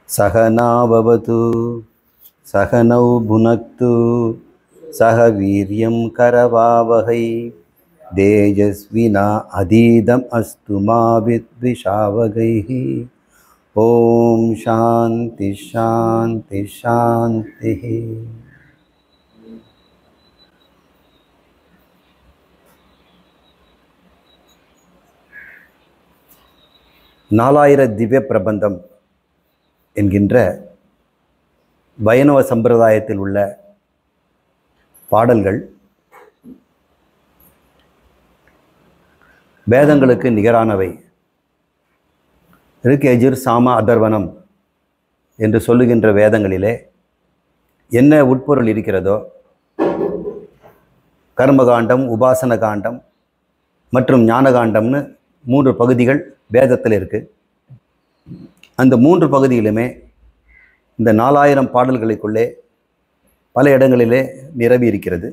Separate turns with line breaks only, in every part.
सहनाववतु सहनौ भुनक्तु सह वीर्यं करवावहै तेजस्विना अधीदम् अस्तु मा विद्विषावहैः। ओम शांति शांति शांति। நாலாயிர திவ்ய பிரபந்தம் என்கின்ற வைணவ சம்பிரதாயத்தில் உள்ள பாடல்கள் வேதங்களுக்கு நிகரானவை. ரிக், யஜுர், சாம, அதர்வனம் என்று சொல்லுகின்ற வேதங்களிலே என்ன உட்பொருள் இருக்கிறதோ, கர்மகாண்டம், உபாசன காண்டம் மற்றும் ஞானகாண்டம்னு 3 பகுதிகள் வேதத்தில் இருக்குது. அந்த 3 பகுதியிலுமே இந்த 4000 பாடல்களுக்குள்ளே பல இடங்களிலே நிரம்பி இருக்கிறது.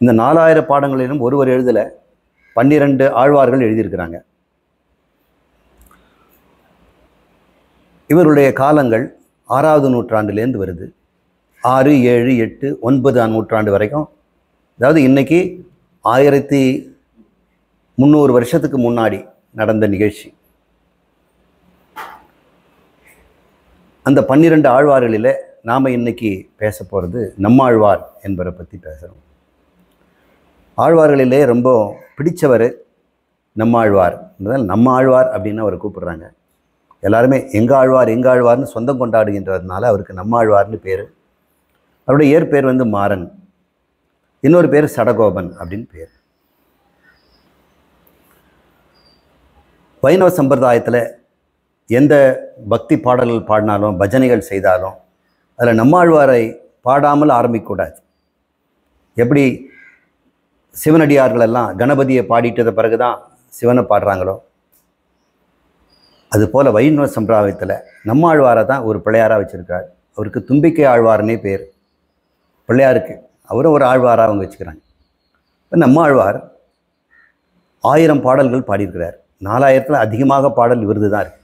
இந்த 4000 பாடங்களிலும் ஒருவர் எழுதலை, 12 ஆழ்வார்கள் எழுதியிருக்கிறாங்க. இவருடைய காலங்கள் 6வது நூற்றாண்டிலேருந்து வருது. 6, 7, 8, 9ஆம் நூற்றாண்டு வரைக்கும். அதாவது இன்னைக்கு 1300 வருஷத்துக்கு முன்னாடி நடந்த நிகழ்ச்சி. அந்த 12 ஆழ்வார்களில் நாம் இன்னைக்கு பேச போகிறது நம்மாழ்வார் என்பவரை பற்றி பேசுகிறோம். ஆழ்வார்களிலே ரொம்ப பிடிச்சவர் நம்மாழ்வார். நம்ம ஆழ்வார் அப்படின்னு அவரை கூப்பிடுறாங்க. எல்லாருமே எங்கள் ஆழ்வார்னு சொந்தம் கொண்டாடுகின்றதுனால அவருக்கு நம்மாழ்வார்னு பேர். அவருடைய இயற்பேர் மாறன், இன்னொரு பேர் சடகோபன் அப்படின்னு பேர். வைணவ சம்பிரதாயத்தில் எந்த பக்தி பாடல்கள் பாடினாலும், பஜனைகள் செய்தாலும் அதில் நம்மாழ்வாரை பாடாமல் ஆரம்பிக்கக்கூடாது. எப்படி சிவனடியார்களெல்லாம் கணபதியை பாடிட்டத பிறகு தான் சிவனை பாடுறாங்களோ, அதுபோல் வைணவ சம்பிரதாயத்தில் நம்மாழ்வாரை தான் ஒரு பிள்ளையாராக வச்சுருக்கார். அவருக்கு தும்பிக்கை ஆழ்வார்னே பேர் பிள்ளையாருக்கு. அவரும் ஒரு ஆழ்வாராக அவங்க வச்சுக்கிறாங்க. நம்மாழ்வார் 1000 பாடல்கள் பாடியிருக்கிறார். 4000ல் அதிகமாக பாடல் விருது தான் இருக்குது.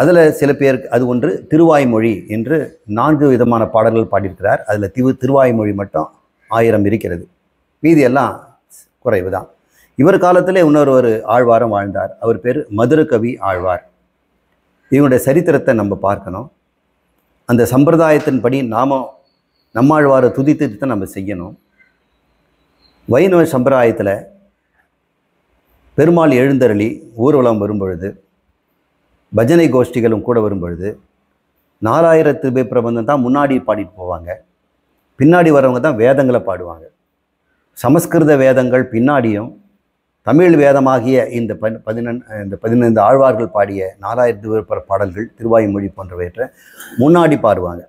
அதில் சில பேருக்கு அது ஒன்று திருவாய்மொழி என்று 4 விதமான பாடல்கள் பாடியிருக்கிறார். அதில் திருவாய்மொழி மட்டும் 1000 இருக்கிறது. மீதி எல்லாம் குறைவு தான். இவர் காலத்திலே இன்னொரு ஆழ்வாரம் வாழ்ந்தார். அவர் பேர் மதுரகவி ஆழ்வார். இவனுடைய சரித்திரத்தை நம்ம பார்க்கணும். அந்த சம்பிரதாயத்தின்படி நாம் நம்மாழ்வாரை துதித்து நம்ம செய்யணும். வைணவ சம்பிரதாயத்தில் பெருமாள் எழுந்தருளி ஊர்வலம் வரும்பொழுது, பஜனை கோஷ்டிகளும் கூட வரும்பொழுது 4000 திவ்ய பிரபந்தம் தான் முன்னாடி பாடிட்டு போவாங்க. பின்னாடி வரவங்க தான் வேதங்களை பாடுவாங்க. சமஸ்கிருத வேதங்கள் பின்னாடியும் தமிழ் வேதமாகிய இந்த 15 ஆழ்வார்கள் பாடிய 4000 திவ்ய பாடல்கள், திருவாய்மொழி போன்றவற்றை முன்னாடி பாடுவாங்க.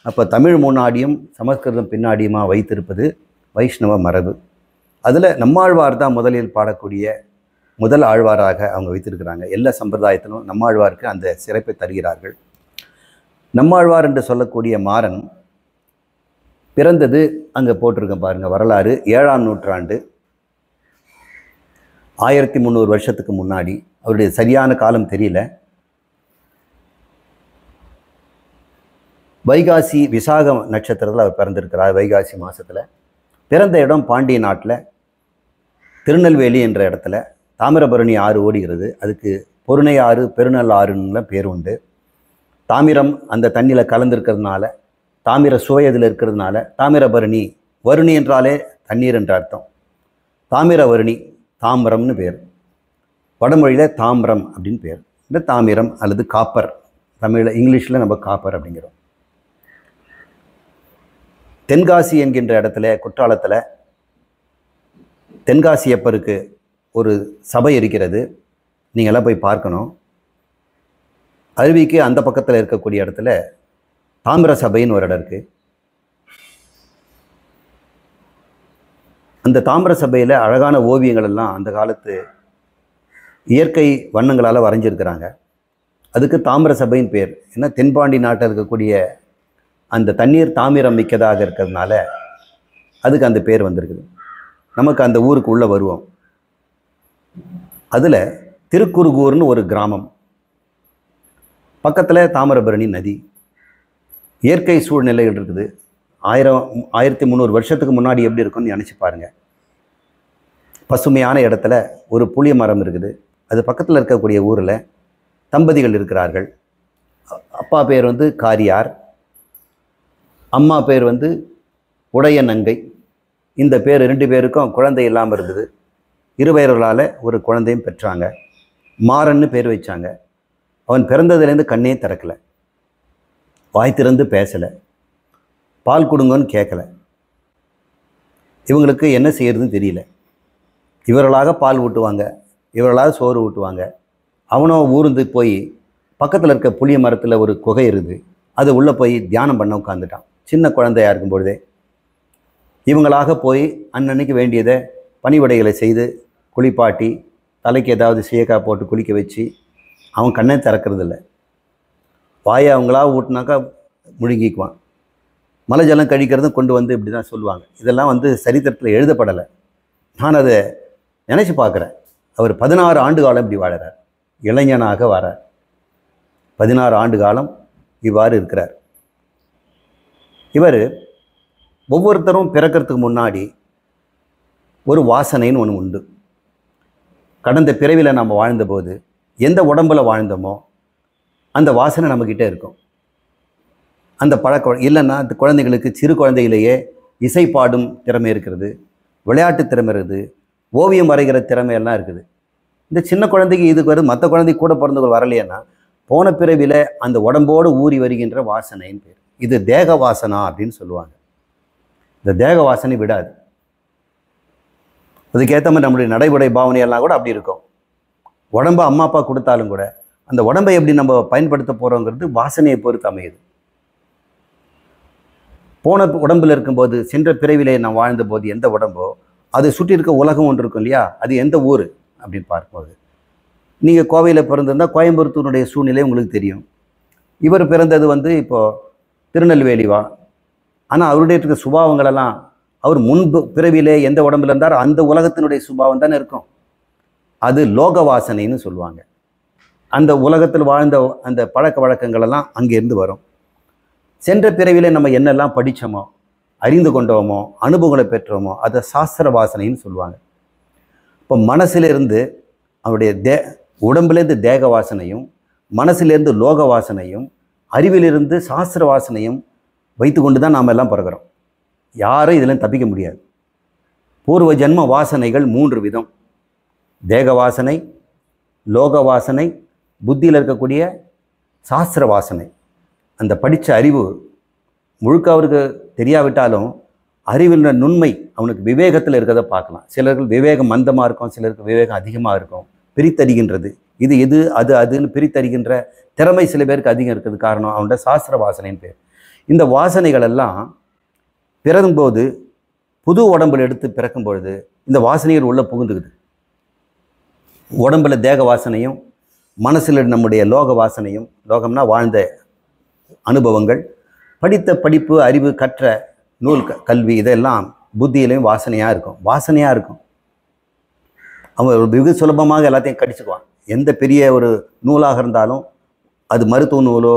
அப்போ தமிழ் முன்னாடியும் சமஸ்கிருதம் பின்னாடியுமா வைத்திருப்பது வைஷ்ணவ மரபு. அதில் நம்மாழ்வார் தான் முதலில் பாடக்கூடிய முதல் ஆழ்வாராக அவங்க வைத்திருக்கிறாங்க. எல்லா சம்பிரதாயத்திலும் நம்மாழ்வாருக்கு அந்த சிறப்பை தருகிறார்கள். நம்மாழ்வார் என்று சொல்லக்கூடிய மாறன் பிறந்தது அங்கே போட்டிருக்கேன் பாருங்கள், வரலாறு 7ஆம் நூற்றாண்டு, 1300 வருஷத்துக்கு முன்னாடி. அவருடைய சரியான காலம் தெரியல. வைகாசி விசாக நட்சத்திரத்தில் அவர் பிறந்திருக்கிறார். வைகாசி மாதத்தில் பிறந்த இடம் பாண்டிய நாட்டில் திருநெல்வேலி என்ற இடத்துல தாமிரபரணி ஆறு ஓடுகிறது. அதுக்கு பொருணை ஆறு, பெருநல் ஆறுன்னு பேர் உண்டு. தாமிரம் அந்த தண்ணியில் கலந்துருக்கிறதுனால, தாமிர சுவை அதில் இருக்கிறதுனால தாமிரபரணி. வருணி என்றாலே தண்ணீர் என்ற அர்த்தம். தாமிரவருணி, தாமிரம்னு பேர். வடமொழியில் தாமிரம் அப்படின்னு பேர். இந்த தாமிரம் அல்லது காப்பர், தமிழில் இங்கிலீஷில் நம்ம காப்பர் அப்படிங்கிறோம். தென்காசி என்கின்ற இடத்துல, குற்றாலத்தில் தென்காசியப்பருக்கு ஒரு சபை இருக்கிறது. நீங்களாம் போய் பார்க்கணும். அருவிக்கு அந்த பக்கத்தில் இருக்கக்கூடிய இடத்துல தாமிர சபைன்னு ஒரு இடம் இருக்குது. அந்த தாமிர சபையில் அழகான ஓவியங்கள் எல்லாம் அந்த காலத்து இயற்கை வண்ணங்களால் வரைஞ்சிருக்கிறாங்க. அதுக்கு தாமிர சபைன்னு பேர். ஏன்னா தென்பாண்டி நாட்டில் இருக்கக்கூடிய அந்த தண்ணீர் தாமிரம் மிக்கதாக இருக்கிறதுனால அதுக்கு அந்த பேர் வந்திருக்குது. நமக்கு அந்த ஊருக்கு உள்ளே வருவோம். அதில் திருக்குறுகூர்னு ஒரு கிராமம். பக்கத்தில் தாமிரபரணி நதி. இயற்கை சூழ்நிலைகள் இருக்குது. 1300 வருஷத்துக்கு முன்னாடி எப்படி இருக்கும்னு நினச்சி பாருங்கள். பசுமையான இடத்துல ஒரு புளிய மரம் இருக்குது. அது பக்கத்தில் இருக்கக்கூடிய ஊரில் தம்பதிகள் இருக்கிறார்கள். அப்பா பேர் வந்து காரியார், அம்மா பேர் வந்து உடைய நங்கை. இந்த பேர் 2 பேருக்கும் குழந்தை இல்லாமல் இருந்தது. இருவயர்களால் ஒரு குழந்தையும் பெற்றாங்க. மாறன்னு பேர் வச்சாங்க. அவன் பிறந்ததுலேருந்து கண்ணே திறக்கலை, வாய் திறந்து பேசலை, பால் கொடுங்கன்னு கேட்கல. இவங்களுக்கு என்ன செய்யறதுன்னு தெரியல. இவர்களாக பால் ஊட்டுவாங்க, இவர்களாக சோறு ஊட்டுவாங்க. அவனும் ஊர்ந்து போய் பக்கத்தில் இருக்க புளிய மரத்தில் ஒரு குகை இருக்குது, அது உள்ளே போய் தியானம் பண்ண உட்காந்துட்டான். சின்ன குழந்தையாக இருக்கும் பொழுதே இவங்களாக போய் அன்னன்னைக்கு வேண்டியதை பணிவிடைகளை செய்து குளிப்பாட்டி தலைக்கு ஏதாவது சீயக்காய் போட்டு குளிக்க வச்சு அவன் கண்ணை திறக்கிறது இல்லை. வாயை அவங்களாக ஊட்டினாக்கா முழுங்கிக்குவான். மலை ஜலம் கழிக்கிறதும் கொண்டு வந்து இப்படி தான் சொல்லுவாங்க. இதெல்லாம் வந்து சரித்திரத்தில் எழுதப்படலை. நான் அதை நினச்சி பார்க்குறேன். அவர் 16 ஆண்டு காலம் இப்படி வாழறார். இளைஞனாக வரார். 16 ஆண்டு காலம் இவ்வாறு இருக்கிறார். இவர் ஒவ்வொருத்தரும் பிறக்கிறதுக்கு முன்னாடி ஒரு வாசனைன்னு ஒன்று உண்டு. கடந்த பிறவியில் நம்ம வாழ்ந்தபோது எந்த உடம்பில் வாழ்ந்தோமோ அந்த வாசனை நம்மக்கிட்ட இருக்கும். அந்த பழக்கம் இல்லைன்னா அந்த குழந்தைகளுக்கு சிறு குழந்தையிலேயே இசை பாடும் திறமை இருக்கிறது, விளையாட்டு திறமை இருக்குது, ஓவியம் வரைகிற திறமையெல்லாம் இருக்குது. இந்த சின்ன குழந்தைக்கு இதுக்கு வருது, மற்ற குழந்தைக்கு கூட பிறந்தவர்கள் வரலையேன்னா போன பிறவியில் அந்த உடம்போடு ஊறி வருகின்ற வாசனைன்னு பேர். இது தேக வாசனா அப்படின்னு சொல்லுவாங்க. இந்த தேக வாசனை விடாது. அதுக்கேற்ற மாதிரி நம்மளுடைய நடைமுறை பாவனையெல்லாம் கூட அப்படி இருக்கும். உடம்பை அம்மா அப்பா கொடுத்தாலும் கூட அந்த உடம்பை எப்படி நம்ம பயன்படுத்த போகிறோங்கிறது வாசனையை பொறுத்து அமையுது. போன உடம்பில் இருக்கும்போது சென்ற பிறவிலே நான் வாழ்ந்த போது எந்த உடம்போ அதை சுற்றி இருக்க உலகம் ஒன்று இருக்கும் இல்லையா, அது எந்த ஊர் அப்படின்னு பார்க்கும்போது நீங்கள் கோவையில் பிறந்திருந்தால் கோயம்புத்தூருடைய சூழ்நிலை உங்களுக்கு தெரியும். இவர் பிறந்தது வந்து இப்போது திருநெல்வேலிவா. ஆனால் அவருடைய இருக்க சுபாவங்களெல்லாம் அவர் முன்பு பிறவிலே எந்த உடம்புல இருந்தார் அந்த உலகத்தினுடைய சுபாவம் தானே இருக்கும். அது லோக வாசனைன்னு சொல்லுவாங்க. அந்த உலகத்தில் வாழ்ந்த அந்த பழக்க வழக்கங்களெல்லாம் அங்கேருந்து வரும். சென்ற பிறவிலே நம்ம என்னெல்லாம் படித்தோமோ, அறிந்து கொண்டோமோ, அனுபவங்களை பெற்றோமோ அதை சாஸ்திர வாசனைன்னு சொல்லுவாங்க. இப்போ மனசிலிருந்து அவருடைய உடம்புலேருந்து தேக வாசனையும், மனசிலிருந்து லோக வாசனையும், அறிவிலிருந்து சாஸ்திர வாசனையும் வைத்து கொண்டு தான் நாம் எல்லாம் பிறக்கிறோம். யாரும் இதில் தப்பிக்க முடியாது. பூர்வ ஜென்ம வாசனைகள் 3 விதம். தேக வாசனை, லோக வாசனை, புத்தியில் இருக்கக்கூடிய சாஸ்திர வாசனை. அந்த படித்த அறிவு முழுக்க அவருக்கு தெரியாவிட்டாலும் அறிவின் நுண்மை அவனுக்கு விவேகத்தில் இருக்கிறத பார்க்கலாம். சிலர்கள் விவேகம் மந்தமாக இருக்கும், சிலருக்கு விவேகம் அதிகமாக இருக்கும். பிரித்தறிகின்றது, இது எது அது அதுன்னு பிரித்தறிகின்ற திறமை சில பேருக்கு அதிகம் இருக்கிறது. காரணம் அவனோட சாஸ்திர வாசனைன்னு பேர். இந்த வாசனைகள் எல்லாம் பிறக்கும்போது புது உடம்பில் எடுத்து பிறக்கும் பொழுது இந்த வாசனைகள் உள்ளே புகுந்துக்குது. உடம்பில் தேக வாசனையும், மனசில் நம்முடைய லோக வாசனையும், லோகம்னா வாழ்ந்த அனுபவங்கள், படித்த படிப்பு, அறிவு, கற்ற நூல், கல்வி, இதெல்லாம் புத்தியிலையும் வாசனையாக இருக்கும். வாசனையாக இருக்கும். அவன் வெகு சுலபமாக எல்லாத்தையும் கடிச்சுக்குவான். எந்த பெரிய ஒரு நூலாக இருந்தாலும் அது மருத்துவ நூலோ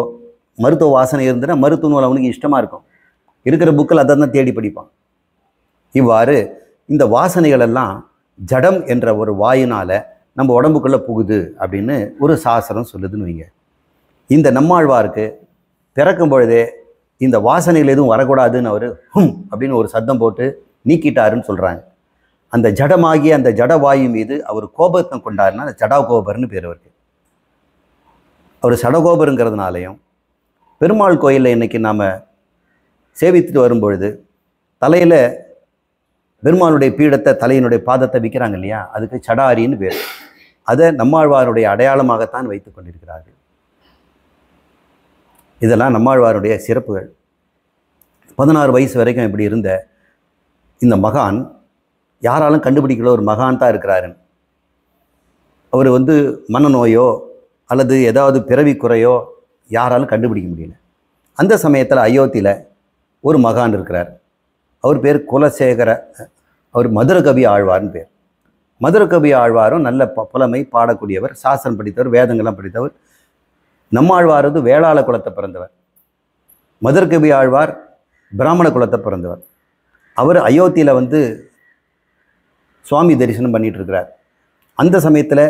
மருத்துவ வாசனை இருந்துன்னா மருத்துவ நூல் அவனுக்கு இஷ்டமாக இருக்கும். இருக்கிற புக்கில் அதை தான் தேடி படிப்பான். இவ்வாறு இந்த வாசனைகள் எல்லாம் ஜடம் என்ற ஒரு வாயினால் நம்ம உடம்புக்குள்ளே புகுது அப்படின்னு ஒரு சாஸ்திரம் சொல்லுதுன்னு வைங்க. இந்த நம்மாழ்வாருக்கு பிறக்கும் பொழுதே இந்த வாசனைகள் எதுவும் வரக்கூடாதுன்னு அவர் அப்படின்னு ஒரு சத்தம் போட்டு நீக்கிட்டாருன்னு சொல்கிறாங்க. அந்த ஜடமாகிய அந்த ஜடவாயு மீது அவர் கோபத்தை கொண்டாருன்னா ஜடாகோபர்னு பேர் அவருக்கு. அவர் சடகோபருங்கிறதுனாலையும் பெருமாள் கோயிலில் இன்றைக்கி நாம் சேவித்துட்டு வரும்பொழுது தலையில் பெருமாளுடைய பீடத்தை, தலையினுடைய பாதத்தை விற்கிறாங்க இல்லையா, அதுக்கு சடாரின்னு பேர். அதை நம்மாழ்வாருடைய அடையாளமாகத்தான் வைத்து கொண்டிருக்கிறார்கள். இதெல்லாம் நம்மாழ்வாருடைய சிறப்புகள். 16 வயசு வரைக்கும் இப்படி இருந்த இந்த மகான் யாராலும் கண்டுபிடிக்கல ஒரு மகான் தான் இருக்கிறாருன்னு. அவர் வந்து மனநோயோ அல்லது ஏதாவது பிறவி குறையோ யாராலும் கண்டுபிடிக்க முடியல. அந்த சமயத்தில் அயோத்தியில் ஒரு மகான் இருக்கிறார். அவர் பேர் குலசேகர. அவர் மதுரகவி ஆழ்வார்னு பேர். மதுரகவி ஆழ்வாரும் நல்ல புலமை பாடக்கூடியவர், சாஸ்திரம் படித்தவர், வேதங்கள்லாம் படித்தவர். நம்மாழ்வார் வந்து வேளாள குலத்தை பிறந்தவர். மதுரகவி ஆழ்வார் பிராமண குலத்தை பிறந்தவர். அவர் அயோத்தியில் வந்து சுவாமி தரிசனம் பண்ணிட்டு இருக்கிறார். அந்த சமயத்தில்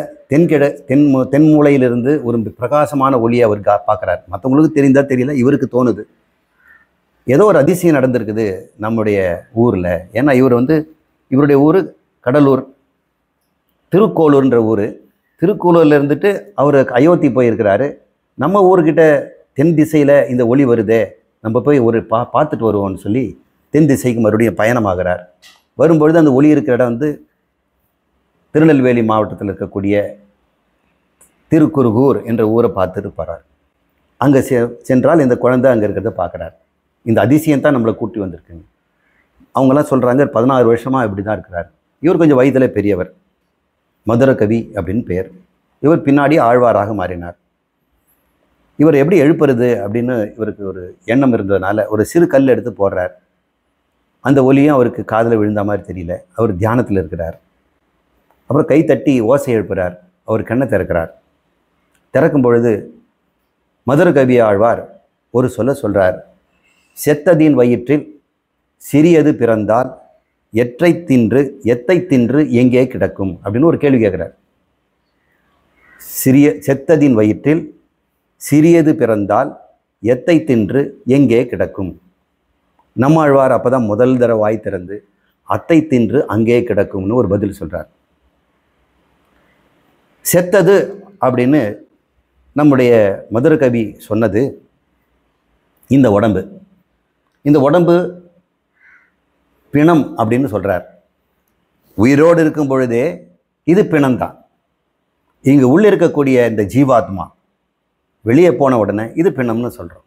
தென் மூலையிலிருந்து ஒரு பிரகாசமான ஒளியை அவர் பார்க்குறார். மற்றவங்களுக்கு தெரிந்தா தெரியல, இவருக்கு தோணுது ஏதோ ஒரு அதிசயம் நடந்திருக்குது நம்முடைய ஊரில். ஏன்னா இவருடைய ஊர் கடலூர், திருக்கோளூர்ன்ற ஊர். திருக்கோளூரில் இருந்துட்டு அவர் அயோத்தி போயிருக்கிறாரு. நம்ம ஊர்கிட்ட தென் திசையில் இந்த ஒளி வருதே, நம்ம போய் ஒரு பார்த்துட்டு வருவோம்னு சொல்லி தென் திசைக்கு மறுபடியும் பயணமாகிறார். வரும்பொழுது அந்த ஒளி இருக்கிற இடம் வந்து திருநெல்வேலி மாவட்டத்தில் இருக்கக்கூடிய திருக்குறுகூர் என்ற ஊரை பார்த்துட்டு போகிறார். அங்கே சென்றால் இந்த குழந்தை அங்கே இருக்கிறத பார்க்குறார். இந்த அதிசயம் தான் நம்மளை கூட்டி வந்திருக்குங்க. அவங்களாம் சொல்கிறாங்க 16 வருஷமாக இப்படி தான் இருக்கிறார். இவர் கொஞ்சம் வயதில் பெரியவர், மதுரகவி அப்படின்னு பெயர். இவர் பின்னாடி ஆழ்வாராக மாறினார். இவர் எப்படி எழுப்புறது அப்படின்னு இவருக்கு ஒரு எண்ணம் இருந்ததுனால ஒரு சிறு கல் எடுத்து போடுறார். அந்த ஒலியும் அவருக்கு காதில் விழுந்த மாதிரி தெரியல. அவர் தியானத்தில் இருக்கிறார். அப்புறம் கை தட்டி ஓசை எழுப்புறார். அவர் கண்ணை திறக்கிறார். திறக்கும் பொழுது மதுரகவி ஆழ்வார் ஒரு சொல்கிறார். செத்ததின் வயிற்றில் சிறியது பிறந்தால் எத்தை தின்று எங்கே கிடக்கும் அப்படின்னு ஒரு கேள்வி கேட்குறார். செத்ததின் வயிற்றில் சிறியது பிறந்தால் எத்தை தின்று எங்கே கிடக்கும். நம்மாழ்வார் அப்போ தான் முதல் தடவை வாய் திறந்து அத்தை தின்று அங்கே கிடக்கும்னு ஒரு பதில் சொல்கிறார். செத்தது அப்படின்னு நம்முடைய மதுரகவி சொன்னது இந்த உடம்பு. இந்த உடம்பு பிணம் அப்படின்னு சொல்கிறார். உயிரோடு இருக்கும் பொழுதே இது பிணம்தான். இங்கு உள்ளே இருக்கக்கூடிய இந்த ஜீவாத்மா வெளியே போன உடனே இது பிணம்னு சொல்கிறோம்.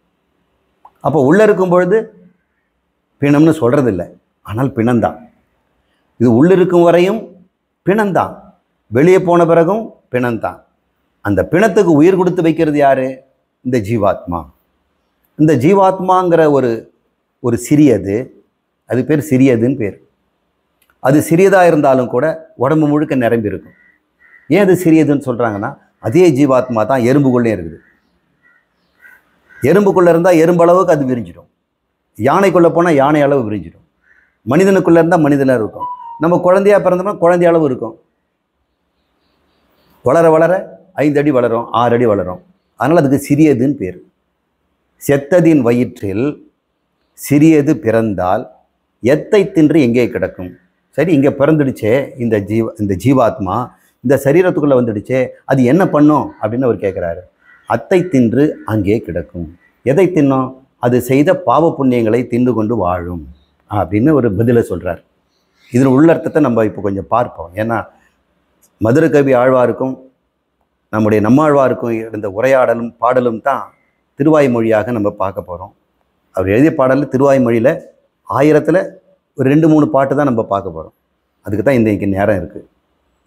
அப்போ உள்ளே இருக்கும் பொழுது பிணம்னு சொல்கிறதில்லை, ஆனால் பிணம்தான். இது உள்ளிருக்கும் வரையும் பிணம்தான், வெளியே போன பிறகும் பிணம்தான். அந்த பிணத்துக்கு உயிர் கொடுத்து வைக்கிறது யார்? இந்த ஜீவாத்மா. இந்த ஜீவாத்மாங்கிற ஒரு சிறியது, அது பேர் சிறியதுன்னு பேர். அது சிறியதாக இருந்தாலும் கூட உடம்பு முழுக்க நிரம்பி இருக்கும். ஏன் அது சிறியதுன்னு சொல்கிறாங்கன்னா, அதே ஜீவாத்மா தான் எறும்புக்குள்ளே இருக்குது. எறும்புக்குள்ளே இருந்தால் எறும்பளவுக்கு அது விரிஞ்சிடும். யானைக்குள்ளே போனால் யானை அளவு விரிஞ்சிடும். மனிதனுக்குள்ளே இருந்தால் மனிதனாக இருக்கும். நம்ம குழந்தையாக பிறந்தோம்னா குழந்தை அளவு இருக்கும். வளர வளர 5 அடி வளரும், 6 அடி வளரும். அதனால் அதுக்கு சிறியதுன்னு பேர். செத்ததின் வயிற்றில் சிறியது பிறந்தால் எத்தை தின்று எங்கே கிடக்கும். சரி, இங்கே பிறந்துடுச்சே இந்த ஜீவாத்மா, இந்த சரீரத்துக்குள்ளே வந்துடுச்சே, அது என்ன பண்ணும் அப்படின்னு அவர் கேட்குறாரு. அத்தை தின்று அங்கே கிடக்கும். எதை தின்னும்? அது செய்த பாவ புண்ணியங்களை தின்று கொண்டு வாழும் அப்படின்னு ஒரு பதிலை சொல்கிறார். இதில் உள்ளர்த்தத்தை நம்ம இப்போ கொஞ்சம் பார்ப்போம். ஏன்னா மதுரகவி ஆழ்வாருக்கும் நம்முடைய நம்மாழ்வாருக்கும் இருந்த உரையாடலும் பாடலும் தான் திருவாய்மொழியாக நம்ம பார்க்க போகிறோம். அவர் எழுதிய பாடலில் திருவாய்மொழியில் 1000ல் ஒரு 2-3 பாட்டு தான் நம்ம பார்க்க போகிறோம். அதுக்கு தான் இன்றைக்கு நேரம் இருக்குது.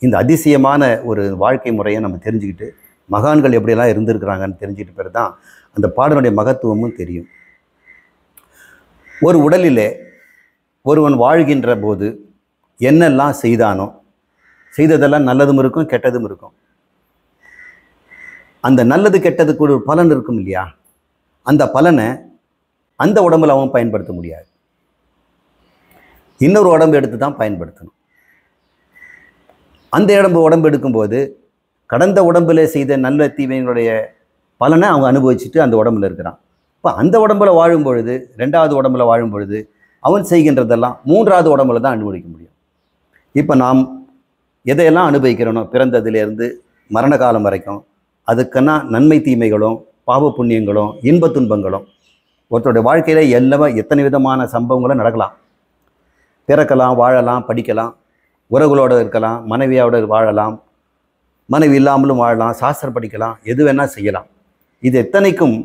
இந்த அதிசயமான ஒரு வாழ்க்கை முறையை நம்ம தெரிஞ்சுக்கிட்டு மகான்கள் எப்படியெல்லாம் இருந்திருக்கிறாங்கன்னு தெரிஞ்சுக்கிட்டு பிறகு தான் அந்த பாடலுடைய மகத்துவமும் தெரியும். ஒரு உடலிலே ஒருவன் வாழ்கின்ற போது என்னெல்லாம் செய்தானோ, செய்ததெல்லாம் நல்லதும் இருக்கும் கெட்டதும் இருக்கும். அந்த நல்லது கெட்டதுக்கு ஒரு பலன் இருக்கும் இல்லையா? அந்த பலனை அந்த உடம்புல அவன் பயன்படுத்த முடியாது. இன்னொரு உடம்பு எடுத்து தான் பயன்படுத்தணும். அந்த உடம்பு எடுக்கும்போது கடந்த உடம்புல செய்த நல்ல தீமைகளுடைய பலனை அவங்க அனுபவிச்சுட்டு அந்த உடம்புல இருக்கிறான். இப்போ அந்த உடம்புல வாழும் பொழுது, 2வது உடம்புல வாழும் பொழுது அவன் செய்கின்றதெல்லாம் 3வது உடம்புல தான் அனுபவிக்க முடியும். இப்போ நாம் எதையெல்லாம் அனுபவிக்கிறோனோ பிறந்ததுலேருந்து மரண காலம் வரைக்கும், அதுக்குன்னா நன்மை தீமைகளும் பாவ புண்ணியங்களும் இன்ப துன்பங்களும் ஒருத்தருடைய வாழ்க்கையில் எத்தனை விதமான சம்பவங்களும் நடக்கலாம். பிறக்கலாம், வாழலாம், படிக்கலாம், உறவுகளோடு இருக்கலாம், மனைவியோடு வாழலாம், மனைவி இல்லாமலும் வாழலாம், சாஸ்திரம் படிக்கலாம், எது வேணால் செய்யலாம். இது எத்தனைக்கும்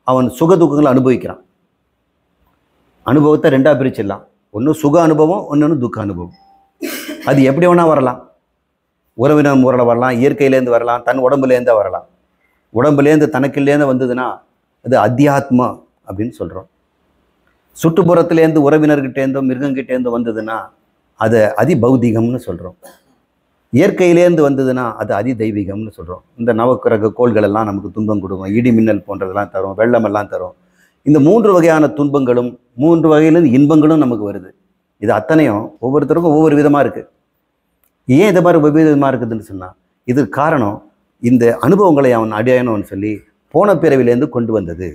அவன் சுக துக்கங்களை அனுபவிக்கிறான். அனுபவத்தை 2ஆக பிரிச்சிடலாம். ஒன்று சுக அனுபவம், ஒன்று துக்க அனுபவம். அது எப்படி வேணால் வரலாம். உறவினர் முறையில் வரலாம், இயற்கையிலேருந்து வரலாம், தன் உடம்புலேருந்தே வரலாம். உடம்புலேருந்து தனக்குள்ளேருந்து வந்ததுன்னா அது அத்தியாத்மா அப்படின்னு சொல்கிறோம். சுற்றுப்புறத்துலேருந்து உறவினர்கிட்டேருந்தோ மிருகங்கிட்டேருந்தோ வந்ததுன்னா அதை அதிபௌதிகம்னு சொல்கிறோம். இயற்கையிலேருந்து வந்ததுன்னா அது அதி தெய்வீகம்னு சொல்கிறோம். இந்த நவக்கிரக கோள்கள் எல்லாம் நமக்கு துன்பம் கொடுக்கும், இடி மின்னல் போன்றதெல்லாம் தரும், வெள்ளமெல்லாம் தரும். இந்த 3 வகையான துன்பங்களும் 3 வகையிலேருந்து இன்பங்களும் நமக்கு வருது. இது அத்தனையும் ஒவ்வொருத்தருக்கும் ஒவ்வொரு விதமாக இருக்குது. ஏன் இது மாதிரி வெவ்வேறு விதமாக இருக்குதுன்னு சொன்னால் இது காரணம் இந்த அனுபவங்களை அவன் அடையணும்னு சொல்லி போன பிறவிலேருந்து கொண்டு வந்தது.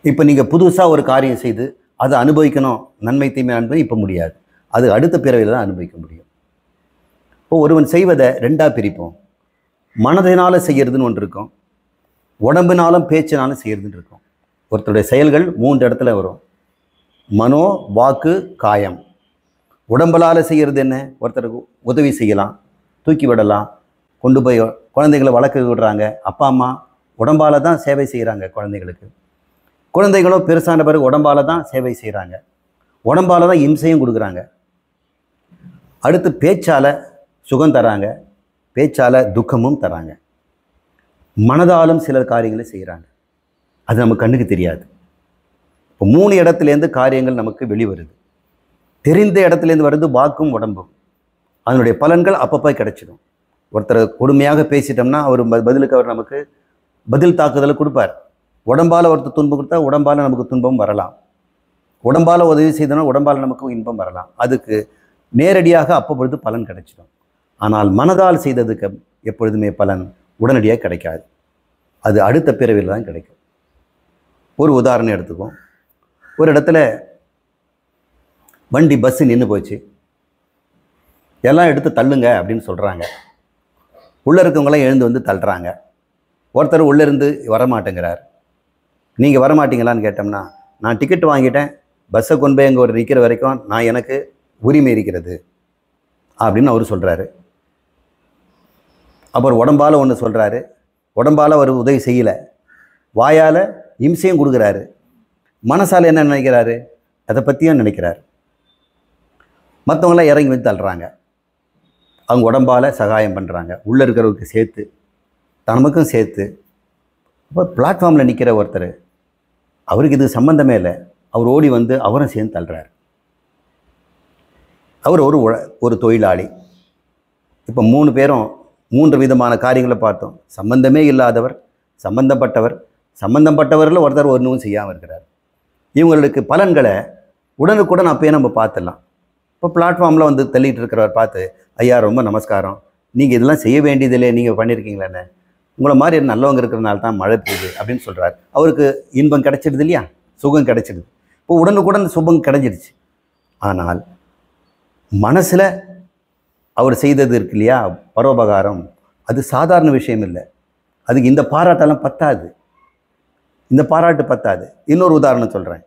இப்போ நீங்கள் புதுசாக ஒரு காரியம் செய்து அதை அனுபவிக்கணும், நன்மை தீமை அனுபவி இப்போ முடியாது. அது அடுத்த பிறவியில் தான் அனுபவிக்க முடியும். இப்போ ஒருவன் செய்வதை 2ஆக பிரிப்போம். மனதினால் செய்யறதுன்னு ஒன்று இருக்கும், உடம்பினாலும் பேச்சினாலும் செய்யறதுன்னு இருக்கும். ஒருத்தருடைய செயல்கள் 3 இடத்துல வரும். மனோ, வாக்கு, காயம். உடம்பலால் செய்கிறது என்ன? ஒருத்தருக்கு உதவி செய்யலாம், தூக்கி விடலாம், கொண்டு போய் குழந்தைகளை வளர்க்க விடுறாங்க. அப்பா அம்மா உடம்பால் தான் சேவை செய்கிறாங்க குழந்தைகளுக்கு. குழந்தைகளும் பெருசான பிறகு உடம்பால் தான் சேவை செய்கிறாங்க, உடம்பால் தான் இம்சையும் கொடுக்குறாங்க. அடுத்து பேச்சால் சுகம் தராங்க, பேச்சால் துக்கமும் தராங்க. மனதாலும் சில காரியங்களை செய்கிறாங்க, அது நம்ம கண்ணுக்கு தெரியாது. இப்போ 3 இடத்துலேருந்து காரியங்கள் நமக்கு வெளிவருது. தெரிந்த இடத்துலேருந்து வருது வாக்கும் உடம்பும். அதனுடைய பலன்கள் அப்பப்போ கிடைச்சிடும். ஒருத்தர் கொடுமையாக பேசிட்டோம்னா அவர் பதிலுக்கு அவர் நமக்கு பதில் தாக்குதலை கொடுப்பார். உடம்பால் ஒருத்தர் துன்பம் கொடுத்தா உடம்பால் நமக்கு துன்பம் வரலாம், உடம்பால் உதவி செய்தோன்னா உடம்பால் நமக்கு இன்பம் வரலாம். அதுக்கு நேரடியாக அப்பொழுது பலன் கிடைச்சிடும். ஆனால் மனதால் செய்ததுக்கு எப்பொழுதுமே பலன் உடனடியாக கிடைக்காது, அது அடுத்த பிறவியில் தான் கிடைக்கும். ஒரு உதாரணம் எடுத்துக்குவோம். ஒரு இடத்துல வண்டி பஸ்ஸு நின்று போச்சு, எல்லாம் எடுத்து தள்ளுங்க அப்படின்னு சொல்கிறாங்க. உள்ளே இருக்கவங்களாம் எழுந்து வந்து தள்ளுறாங்க. ஒருத்தர் உள்ளேருந்து வரமாட்டேங்கிறார். நீங்கள் வரமாட்டீங்களான்னு கேட்டோம்னா, நான் டிக்கெட் வாங்கிட்டேன், பஸ்ஸை கொண்டு போய் அங்கே ஒரு நிற்கிற வரைக்கும் நான் எனக்கு உரிமை இருக்கிறது அப்படின்னு அவர் சொல்கிறாரு. அப்புறம் உடம்பால் ஒன்று சொல்கிறாரு, உடம்பால் அவர் உதவி செய்யலை, வாயால் இம்சையும் கொடுக்குறாரு. மனசால் என்ன நினைக்கிறாரு? அதை பற்றியும் நினைக்கிறார். மற்றவங்களாம் இறங்கி வந்து தள்ளுறாங்க, அவங்க உடம்பால் சகாயம் பண்ணுறாங்க, உள்ளே இருக்கிறவருக்கு சேர்த்து தனமுக்கும் சேர்த்து. அப்போ பிளாட்ஃபார்மில் நிற்கிற ஒருத்தர், அவருக்கு இது சம்மந்தமே இல்லை, அவர் ஓடி வந்து அவரும் சேர்ந்து தள்ளுறார். அவர் ஒரு தொழிலாளி. இப்போ 3 பேரும் 3 விதமான காரியங்களை பார்த்தோம். சம்பந்தமே இல்லாதவர், சம்பந்தப்பட்டவர், சம்பந்தப்பட்டவரில் ஒருத்தர் ஒன்றும் செய்யாமல் இருக்கிறார். இவங்களுக்கு பலன்களை உடனுக்குடன் அப்பயே நம்ம பார்த்துடலாம். இப்போ பிளாட்ஃபார்மில் வந்து தள்ளிட்டு இருக்கிறவர் பார்த்து, ஐயா ரொம்ப நமஸ்காரம், நீங்கள் இதெல்லாம் செய்ய வேண்டியதில்லை, நீங்கள் பண்ணியிருக்கீங்களேன்னு, உங்களை மாதிரி நல்லவங்க இருக்கிறனால தான் மழை பெய்யுது அப்படின்னு சொல்கிறார். அவருக்கு இன்பம் கிடைச்சிடுது இல்லையா, சுகம் கிடைச்சிடுது. இப்போ உடனுக்குடன் சுகம் கிடைச்சிடுச்சு. ஆனால் மனசில் அவர் செய்தது இருக்கு இல்லையா, பரோபகாரம், அது சாதாரண விஷயம் இல்லை. அதுக்கு இந்த பாராட்டெல்லாம் பத்தாது, இந்த பாராட்டு பத்தாது. இன்னொரு உதாரணம் சொல்கிறேன்.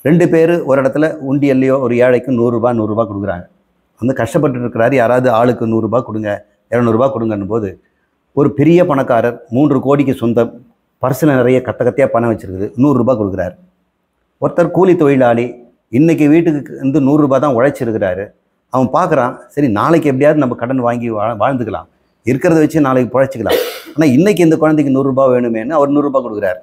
2 பேர் ஒரு இடத்துல உண்டியல்லையோ ஒரு ஏழைக்கு 100 ரூபா கொடுக்குறாங்க. வந்து கஷ்டப்பட்டு இருக்கிறாரு, யாராவது ஆளுக்கு 100 ரூபா கொடுங்க, 200 ரூபா கொடுங்கன்னும் போது ஒரு பெரிய பணக்காரர் 3 கோடிக்கு சொந்தம், பர்சில் நிறைய கத்தையாக பணம் வச்சுருக்குது, 100 ரூபா கொடுக்குறாரு. ஒருத்தர் கூலி தொழிலாளி, இன்றைக்கி வீட்டுக்கு வந்து 100 ரூபா தான் உழைச்சிருக்கிறாரு. அவன் பார்க்குறான், சரி நாளைக்கு எப்படியாவது நம்ம கடன் வாங்கி வாழ்ந்துக்கலாம், இருக்கிறத வச்சு நாளைக்கு பிழைச்சிக்கலாம், ஆனால் இன்றைக்கி இந்த குழந்தைக்கு 100 ரூபா வேணுமேனு அவர் 100 ரூபா கொடுக்குறாரு.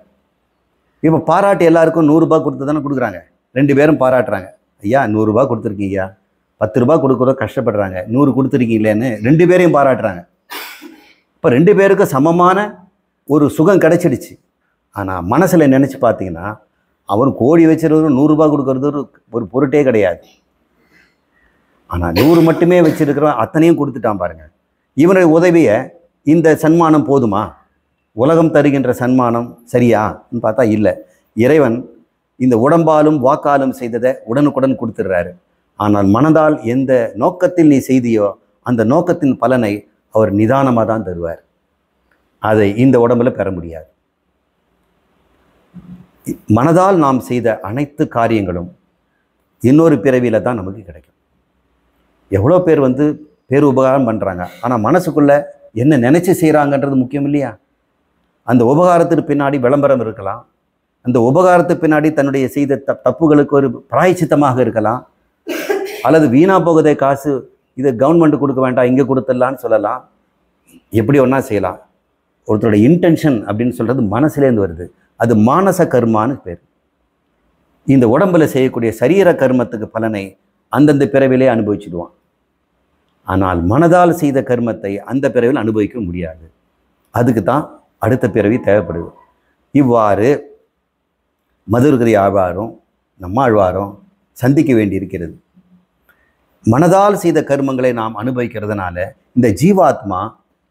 இப்போ பாராட்டு எல்லாருக்கும் 100 ரூபா கொடுத்து தானே கொடுக்குறாங்க. 2 பேரும் பாராட்டுறாங்க, ஐயா 100 ரூபா கொடுத்துருக்கீங்க, 10 ரூபா கொடுக்குறத கஷ்டப்படுறாங்க, 100 கொடுத்துருக்கீங்களேன்னு 2 பேரையும் பாராட்டுறாங்க. இப்போ 2 பேருக்கும் சமமான ஒரு சுகம் கிடைச்சிடுச்சு. ஆனால் மனசில் நினச்சி பார்த்தீங்கன்னா, அவர் கோடி வச்சிருக்கிற 100 ரூபா கொடுக்கறது ஒரு பொருட்டே கிடையாது. ஆனால் 100 மட்டுமே வச்சிருக்கிறோம், அத்தனையும் கொடுத்துட்டான் பாருங்கள். இவனுடைய உதவியை இந்த சன்மானம் போதுமா? உலகம் தருகின்ற சன்மானம் சரியான்னு பார்த்தா இல்லை. இறைவன் இந்த உடம்பாலும் வாக்காலும் செய்ததை உடனுக்குடன் கொடுத்துடுறாரு. ஆனால் மனதால் எந்த நோக்கத்தில் நீ செய்தியோ அந்த நோக்கத்தின் பலனை அவர் நிதானமாக தான் தருவார். அதை இந்த உடம்பில் பெற முடியாது. மனதால் நாம் செய்த அனைத்து காரியங்களும் இன்னொரு பிறவியில் தான் நமக்கு கிடைக்கும். எவ்வளோ பேர் வந்து பேர் உபகாரம் பண்ணுறாங்க, ஆனால் மனசுக்குள்ளே என்ன நினச்சி செய்கிறாங்கன்றது முக்கியம் இல்லையா? அந்த உபகாரத்துக்கு பின்னாடி விளம்பரம் இருக்கலாம், அந்த உபகாரத்துக்கு பின்னாடி தன்னுடைய செய்த தப்புகளுக்கு ஒரு பிராயச்சித்தமாக இருக்கலாம், அல்லது வீணாக போகுதே காசு, இதை கவர்மெண்ட் கொடுக்க வேண்டாம் இங்கே கொடுத்துடலான்னு சொல்லலாம், எப்படி ஒன்றா செய்யலாம். ஒருத்தரோட இன்டென்ஷன் அப்படின்னு சொல்கிறது மனசுலேருந்து வருது, அது மானச கர்மான்னு பேர். இந்த உடம்பில் செய்யக்கூடிய சரீர கர்மத்துக்கு பலனை அந்தந்த பிறவிலே அனுபவிச்சுடுவான். ஆனால் மனதால் செய்த கர்மத்தை அந்த பிறவியில் அனுபவிக்க முடியாது. அதுக்கு தான் அடுத்த பிறவி தேவைப்படுது. இவ்வாறு மதுரகவி ஆழ்வாரும் நம்மாழ்வாரும் சந்திக்க வேண்டியிருக்கிறது. மனதால் செய்த கர்மங்களை நாம் அனுபவிக்கிறதுனால இந்த ஜீவாத்மா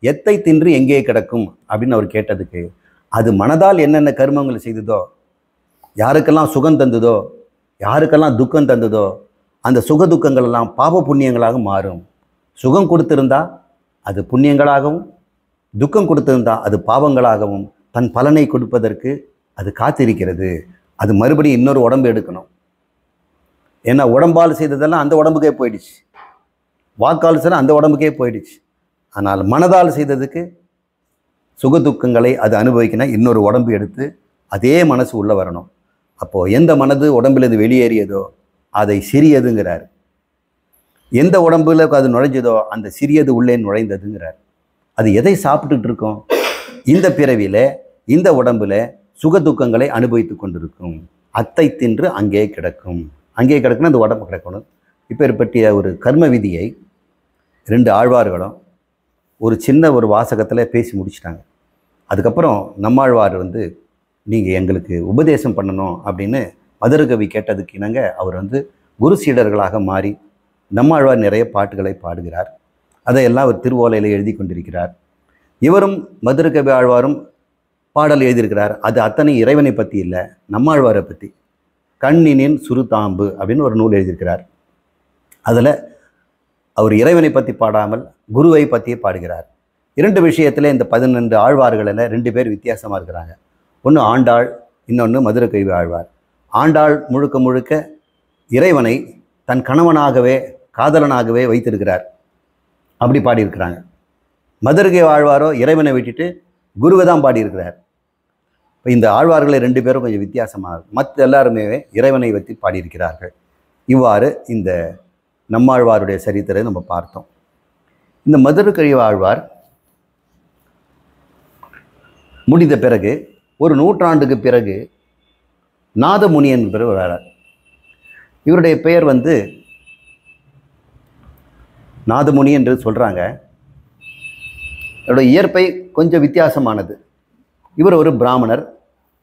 எத்தை தின்று எங்கே கிடக்கும் அப்படின்னு அவர் கேட்டதுக்கு, அது மனதால் என்னென்ன கர்மங்கள் செய்ததோ, யாருக்கெல்லாம் சுகம் தந்ததோ, யாருக்கெல்லாம் துக்கம் தந்ததோ, அந்த சுக துக்கங்கள் எல்லாம் பாப புண்ணியங்களாக மாறும். சுகம் கொடுத்திருந்தா அது புண்ணியங்களாகவும், துக்கம் கொடுத்திருந்தா அது பாவங்களாகவும் தன் பலனை கொடுப்பதற்கு அது காத்திருக்கிறது. அது மறுபடியும் இன்னொரு உடம்பு எடுக்கணும். ஏன்னா உடம்பால் செய்ததெல்லாம் அந்த உடம்புக்கே போயிடுச்சு, வாக்கால் செய்த அந்த உடம்புக்கே போயிடுச்சு. ஆனால் மனதால் செய்ததுக்கு சுக துக்கங்களை அது அனுபவிக்கணும், இன்னொரு உடம்பு எடுத்து அதே மனசு உள்ளே வரணும். அப்போது எந்த மனது உடம்பிலிருந்து வெளியேறியதோ அதை சிறியதுங்கிறார். எந்த உடம்புல அது நுழைஞ்சதோ அந்த சிறியது உள்ளே நுழைந்ததுங்கிறார். அது எதை சாப்பிட்டுட்டு இருக்கோம்? இந்த பிறவியில் இந்த உடம்புல சுக துக்கங்களை அனுபவித்து கொண்டிருக்கும். அத்தை தின்று அங்கே கிடக்கும். அங்கே கிடக்குன்னா அந்த உடம்பு கிடக்கணும். இப்போ பற்றிய ஒரு கர்ம விதியை 2 ஆழ்வார்களும் ஒரு சின்ன ஒரு வாசகத்தில் பேசி முடிச்சிட்டாங்க. அதுக்கப்புறம் நம்மாழ்வார் நீங்கள் எங்களுக்கு உபதேசம் பண்ணணும் அப்படின்னு மதுரகவி கேட்டதுக்கு இணங்க அவர் குரு சீடர்களாக மாறி நம்மாழ்வார் நிறைய பாட்டுகளை பாடுகிறார். அதையெல்லாம் அவர் திருவோலையில் எழுதி கொண்டிருக்கிறார். இவரும் மதுரகவி ஆழ்வாரும் பாடல் எழுதியிருக்கிறார். அது அத்தனை இறைவனை பற்றி இல்லை, நம்மாழ்வாரை பற்றி. கண்ணினின் சுருதாம்பு அப்படின்னு ஒரு நூல் எழுதியிருக்கிறார். அதில் அவர் இறைவனை பற்றி பாடாமல் குருவை பற்றியே பாடுகிறார். 2 விஷயத்தில் இந்த 12 ஆழ்வார்களில் 2 பேர் வித்தியாசமாக இருக்கிறாங்க. ஒன்று ஆண்டாள், இன்னொன்று மதுரகவி ஆழ்வார். ஆண்டாள் முழுக்க முழுக்க இறைவனை தன் கணவனாகவே காதலனாகவே வைத்திருக்கிறார், அப்படி பாடியிருக்கிறாங்க. மதுரகவி ஆழ்வாரோ இறைவனை விட்டுட்டு குருவை தான் பாடியிருக்கிறார். இப்போ இந்த ஆழ்வார்களை 2 பேரும் கொஞ்சம் வித்தியாசமாக, மற்ற எல்லாருமே இறைவனை வைத்து பாடியிருக்கிறார்கள். இவ்வாறு இந்த நம்மாழ்வாருடைய சரித்திரத்தை நம்ம பார்த்தோம். இந்த மதுரகவி ஆழ்வார் முடிந்த பிறகு ஒரு 100 ஆண்டுக்கு பிறகு நாதமுனி என்பவர் வரார். இவருடைய பெயர் நாதமுனி என்று சொல்கிறாங்க. இவருடைய இயற்பை கொஞ்சம் வித்தியாசமானது. இவர் ஒரு பிராமணர்.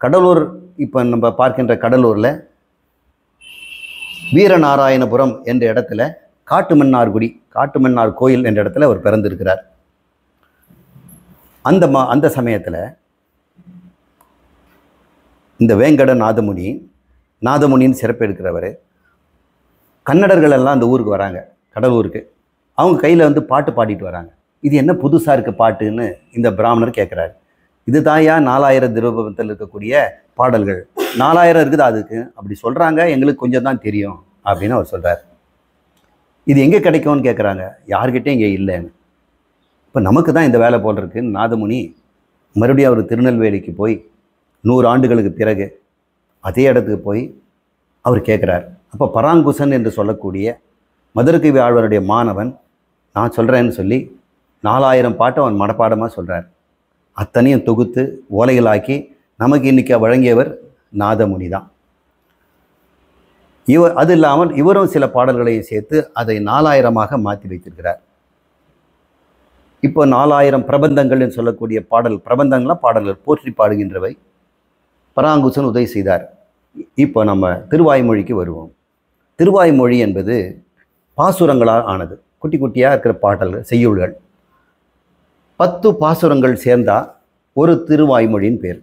கடலூர், இப்போ நம்ம பார்க்கின்ற கடலூரில் வீரநாராயணபுரம் என்ற இடத்துல காட்டுமன்னார்குடி, காட்டுமன்னார் கோயில் என்ற இடத்துல அவர் பிறந்திருக்கிறார். அந்த சமயத்தில் இந்த வேங்கட நாதமுனின்னு சிறப்பு எடுக்கிறவர், கன்னடர்கள் எல்லாம் அந்த ஊருக்கு வராங்க, கடலூருக்கு. அவங்க கையில் பாட்டு பாடிட்டு வராங்க. இது என்ன புதுசாக இருக்குது பாட்டுன்னு இந்த பிராமணர் கேட்குறாரு. இது தாயா 4000 திருவபத்தில் இருக்கக்கூடிய பாடல்கள், 4000 இருக்குது அதுக்கு அப்படி சொல்கிறாங்க, எங்களுக்கு கொஞ்சம் தான் தெரியும் அப்படின்னு அவர் சொல்கிறார். இது எங்கே கிடைக்கும்னு கேட்குறாங்க. யார்கிட்டையும் இங்கே இல்லைன்னு. இப்போ நமக்கு தான் இந்த வேலை போல் இருக்குன்னு நாதமுனி மறுபடியும் அவர் திருநெல்வேலிக்கு போய் 100 ஆண்டுகளுக்கு பிறகு அதே இடத்துக்கு போய் அவர் கேட்குறார். அப்போ பராங்குசன் என்று சொல்லக்கூடிய மதுரகவி ஆழ்வாருடைய மாணவன் நான் சொல்கிறேன்னு சொல்லி 4000 பாட்டை அவன் மனப்பாடமாக சொல்கிறார். அத்தனையும் தொகுத்து ஓலைகளாக்கி நமக்கு இன்றைக்கி வழங்கியவர் நாதமுனி தான். அது இல்லாமல் இவரும் சில பாடல்களையும் சேர்த்து அதை 4000ஆக மாற்றி வைத்திருக்கிறார். இப்போ 4000 பிரபந்தங்கள் என்று சொல்லக்கூடிய பிரபந்தங்களாக பாடல்கள் போற்றி பாடுகின்றவை பராங்குசன் உதவி செய்தார். இப்போ நம்ம திருவாய்மொழிக்கு வருவோம். திருவாய்மொழி என்பது பாசுரங்களால் ஆனது. குட்டி குட்டியாக இருக்கிற பாடல்கள், செய்யுள்கள். 10 பாசுரங்கள் சேர்ந்தால் ஒரு திருவாய்மொழின்னு பேர்.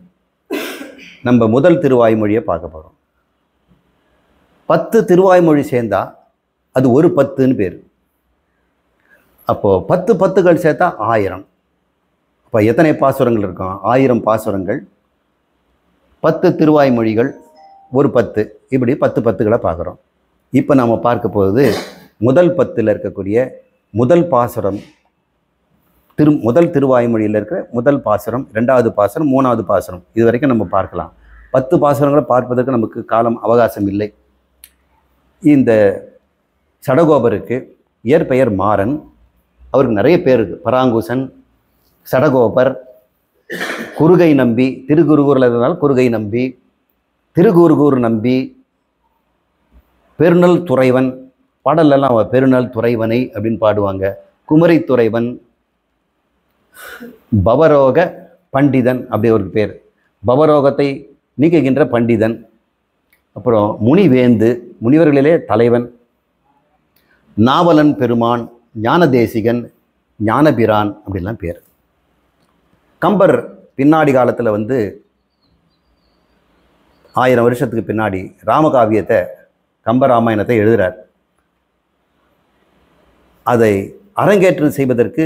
நம்ம முதல் திருவாய்மொழியை பார்க்க போகிறோம். 10 திருவாய்மொழி சேர்ந்தால் அது ஒரு 10ன்னு பேர். அப்போது 10 10கள் சேர்த்தா 1000. அப்போ எத்தனை பாசுரங்கள் இருக்கும்? 1000 பாசுரங்கள், 10 திருவாய்மொழிகள், ஒரு 10, இப்படி 10 10களை பார்க்குறோம். இப்போ நாம் பார்க்க போகிறது முதல் 10ல் இருக்கக்கூடிய முதல் பாசுரம், முதல் திருவாய்மொழியில் இருக்கிற முதல் பாசுரம், 2வது பாசுரம், 3வது பாசுரம். இது வரைக்கும் நம்ம பார்க்கலாம். 10 பாசுரங்களை பார்ப்பதற்கு நமக்கு காலம் அவகாசம் இல்லை. இந்த சடகோபருக்கு இயற்பெயர் மாறன். அவருக்கு நிறைய பேர் இருக்குது. பராங்குசன், சடகோபர், குறுகை நம்பி, திருக்குறுகூரில் இருந்ததால் குறுகை நம்பி, திருக்குறுகூர் நம்பி, பெருநல் துறைவன். பாடலெல்லாம் பெருநல் துறைவனை அப்படின்னு பாடுவாங்க. குமரித்துறைவன், பவரோக பண்டிதன் அப்படி ஒரு பேர், பவரோகத்தை நீக்குகின்ற பண்டிதன். அப்புறம் முனிவேந்து, முனிவர்களிலே தலைவன், நாவலன் பெருமான், ஞானதேசிகன், ஞானபிரான் அப்படின்லாம் பேர். கம்பர் பின்னாடி காலத்தில் 1000 வருஷத்துக்கு பின்னாடி ராமகாவியத்தை, கம்பராமாயணத்தை எழுதுகிறார். அதை அரங்கேற்றம் செய்வதற்கு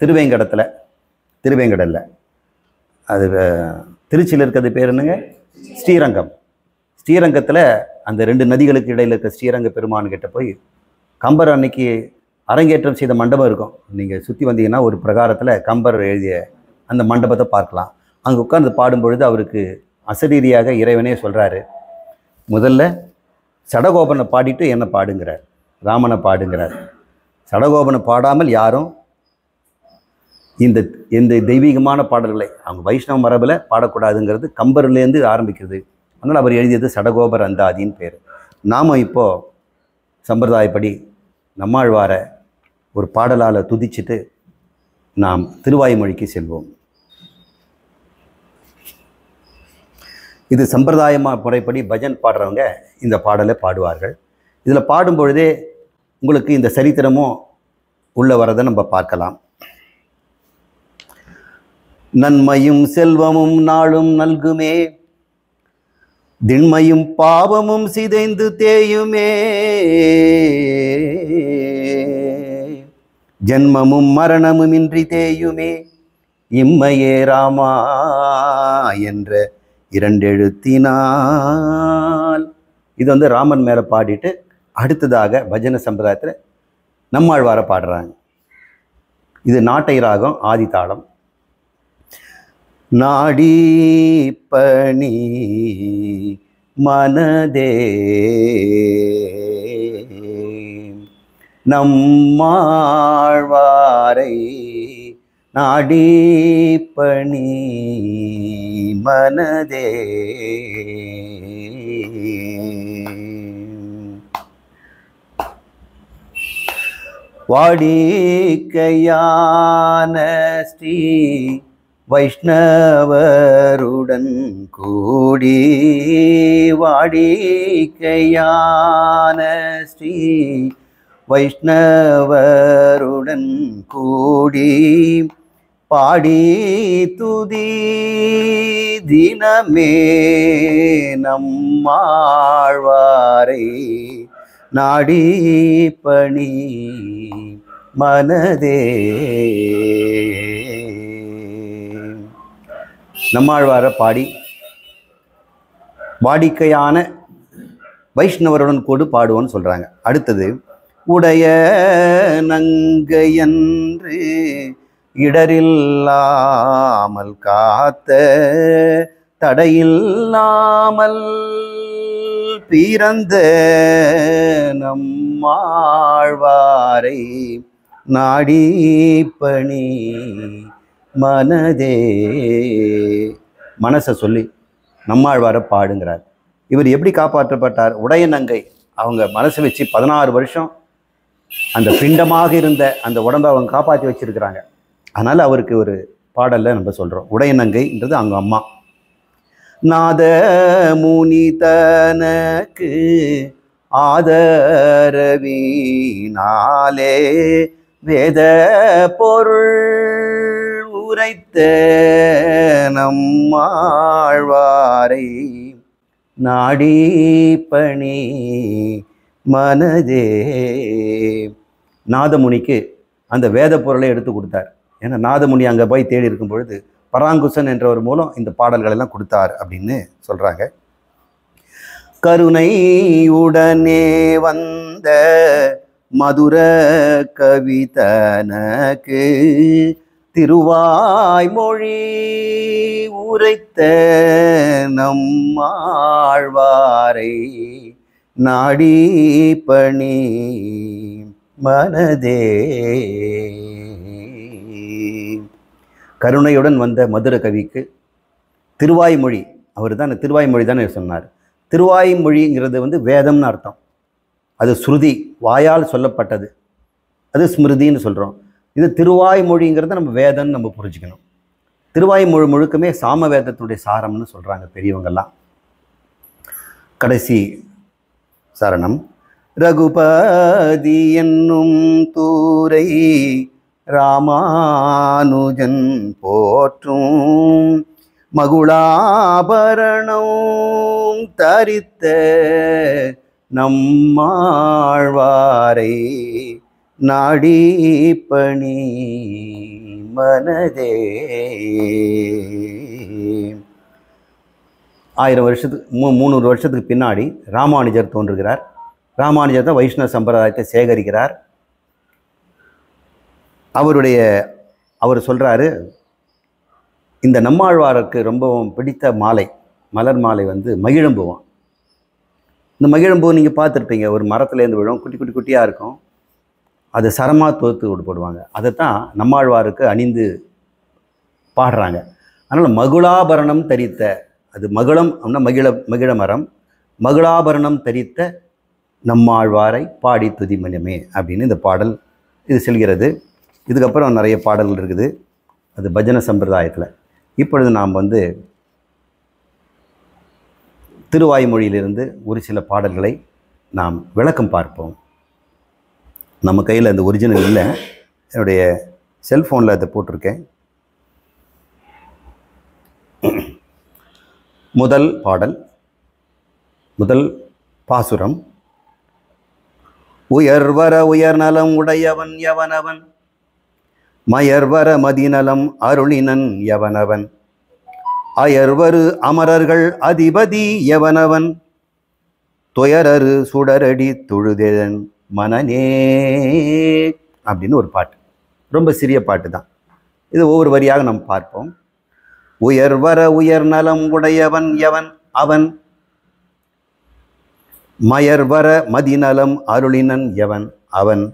திருவேங்கடல்ல, அது திருச்சியில் இருக்கிறது பேர் என்னங்க, ஸ்ரீரங்கம். ஸ்ரீரங்கத்தில் அந்த 2 நதிகளுக்கு இடையில் இருக்க ஸ்ரீரங்க பெருமான் கிட்ட போய் கம்பர் அன்னைக்கு அரங்கேற்றம் செய்த மண்டபம் இருக்கும். நீங்கள் சுற்றி வந்தீங்கன்னா ஒரு பிரகாரத்தில் கம்பர் எழுதிய அந்த மண்டபத்தை பார்க்கலாம். அங்கே உட்கார்ந்து பாடும்பொழுது அவருக்கு அசரீரியாக இறைவனே சொல்கிறாரு, முதல்ல சடகோபனை பாடிட்டு என்னை பாடுங்கிறார், ராமனை பாடுங்கிறார். சடகோபனை பாடாமல் யாரும் இந்த தெய்வீகமான பாடல்களை அவங்க வைஷ்ணவ மரபில் பாடக்கூடாதுங்கிறது கம்பர்லேருந்து ஆரம்பிக்கிறது. அதனால் அவர் எழுதியது சடகோபர் அந்தாதின்னு பேர். நாம் இப்போது சம்பிரதாயப்படி நம்மாழ்வார ஒரு பாடலால் துதிச்சுட்டு நாம் திருவாய்மொழிக்கு செல்வோம். இது சம்பிரதாயமாக முறைப்படி பஜன் பாடுறவங்க இந்த பாடலை பாடுவார்கள். இதில் பாடும்பொழுதே உங்களுக்கு இந்த சரித்திரமும் உள்ள வரதை நம்ம பார்க்கலாம். நன்மையும் செல்வமும் நாளும் நல்குமே, திண்மையும் பாவமும் சிதைந்து தேயுமே, ஜன்மமும் மரணமும் இன்றி தேயுமே, இம்மையே ராமா என்ற 2 எழுத்தினால். இது ராமன் மேலே பாடிட்டு அடுத்ததாக பஜனை சம்பிரதாயத்தில் நம்மாழ்வார பாடுறாங்க. இது நாட்டை ராகம், ஆதி தாளம். நாடி பணி மனதே நம்மாழ்வாரை, நாடி பணி மனதே வாடிக்கையான ஸ்ரீ வைஷ்ணவருடன் கூடி, வாடிக்கையான ஸ்ரீ வைஷ்ணவருடன் கூடி, பாடி துதி தினமே நம்மாழ்வாரை, நாடி பணி மனதே. நம்மாழ்வாரை பாடி வாடிக்கையான வைஷ்ணவருடன் கூடு பாடுவோன்னு சொல்கிறாங்க. அடுத்தது, உடைய நங்கையன்று இடரில்லாமல் காத்த, தடையில்லாமல் பிறந்த நம்மாழ்வாரை, நாடி பணி மனதே. மனசை சொல்லி நம்மாழ்வாரை பாடுங்கிறார். இவர் எப்படி காப்பாற்றப்பட்டார்? உடைய நங்கை அவங்க மனசை வச்சு 16 வருஷம் அந்த பிண்டமாக இருந்த அந்த உடம்பை அவங்க காப்பாற்றி வச்சிருக்கிறாங்க. அதனால் அவருக்கு ஒரு பாடலில் நம்ம சொல்கிறோம். உடைய நங்கைன்றது அவங்க அம்மா. நாத முனி தனக்கு ஆதரவினாலே, வேத பொருள் உரைத்த நம்மாழ்வாரை, நாடி பணி மனதே. நாதமுனிக்கு அந்த வேத பொருளை எடுத்து கொடுத்தார். ஏன்னா நாதமுனி அங்கே போய் தேடி இருக்கும் பொழுது பராங்குசன் என்றவர் மூலம் இந்த பாடல்கள் எல்லாம் கொடுத்தார் அப்படின்னு சொல்கிறாங்க. கருணை உடனே வந்த மதுர கவிதனக்கு, திருவாய்மொழி உரைத்த நம்மாழ்வாரை, நாடி பணி மனதே. கருணையுடன் வந்த மதுர கவிக்கு திருவாய்மொழி, அவர் தான் திருவாய்மொழி தானே சொன்னார். திருவாய்மொழிங்கிறது வேதம்னு அர்த்தம். அது ஸ்ருதி, வாயால் சொல்லப்பட்டது. அது ஸ்மிருதின்னு சொல்கிறோம். இது திருவாய்மொழிங்கிறத நம்ம வேதம்னு நம்ம புரிஞ்சுக்கணும். திருவாய்மொழி முழுக்கமே சாம வேதத்துடைய சாரம்னு சொல்கிறாங்க பெரியவங்கெல்லாம். கடைசி சரணம். ரகுபதி என்னும் தூரை ராமானுஜன் போற்றும் மகுளாபரணம் தரித்த நம்மாழ்வாரை நாடிப்பணி மனதே. 1000 வருஷத்துக்கு 300 வருஷத்துக்கு பின்னாடி ராமானுஜர் தோன்றுகிறார். ராமானுஜர் தான் வைஷ்ணவ சம்பிரதாயத்தை சேகரிக்கிறார். அவர் சொல்கிறாரு, இந்த நம்மாழ்வாருக்கு ரொம்பவும் பிடித்த மாலை, மலர் மாலை வந்து மகிழம்பூவான். இந்த மகிழம்பூ நீங்கள் பார்த்துருப்பீங்க, ஒரு மரத்துலேருந்து விழும், குட்டி குட்டி குட்டியாக இருக்கும். அதை சரமாக தோற்று விட்டு போடுவாங்க. அதைத்தான் நம்மாழ்வாருக்கு அணிந்து பாடுறாங்க. அதனால் மகுளாபரணம் தரித்த, அது மகுளம் அப்படின்னா மகிழ மரம், மகுளாபரணம் தரித்த நம்மாழ்வாரை பாடி துதிமணியமே அப்படின்னு இந்த பாடல் இது செல்கிறது. இதுக்கப்புறம் நிறைய பாடல்கள் இருக்குது, அது பஜனை சம்பிரதாயத்தில். இப்பொழுது நாம் வந்து திருவாய்மொழியிலிருந்து ஒரு சில பாடல்களை நாம் விளக்கம் பார்ப்போம். நம்ம கையில் அந்த ஒரிஜினல் இல்லை, என்னுடைய செல்ஃபோனில் அதை போட்டிருக்கேன். முதல் பாடல், முதல் பாசுரம். உயர்வர உயர்நலம் உடையவன் எவனவன், மயர்வர மதிநலம் அருளினன் எவனவன், அயர்வரு அமரர்கள் அதிபதி எவனவன், துயரரு சுடரடி தொழுதேன் மனநே அப்படின்னு ஒரு பாட்டு. ரொம்ப சிறிய பாட்டு தான் இது. ஒவ்வொரு வரியாக நாம் பார்ப்போம். உயர்வர உயர்நலம் உடையவன் எவன் அவன், மயர்வர மதிநலம் அருளினன் எவன் அவன்,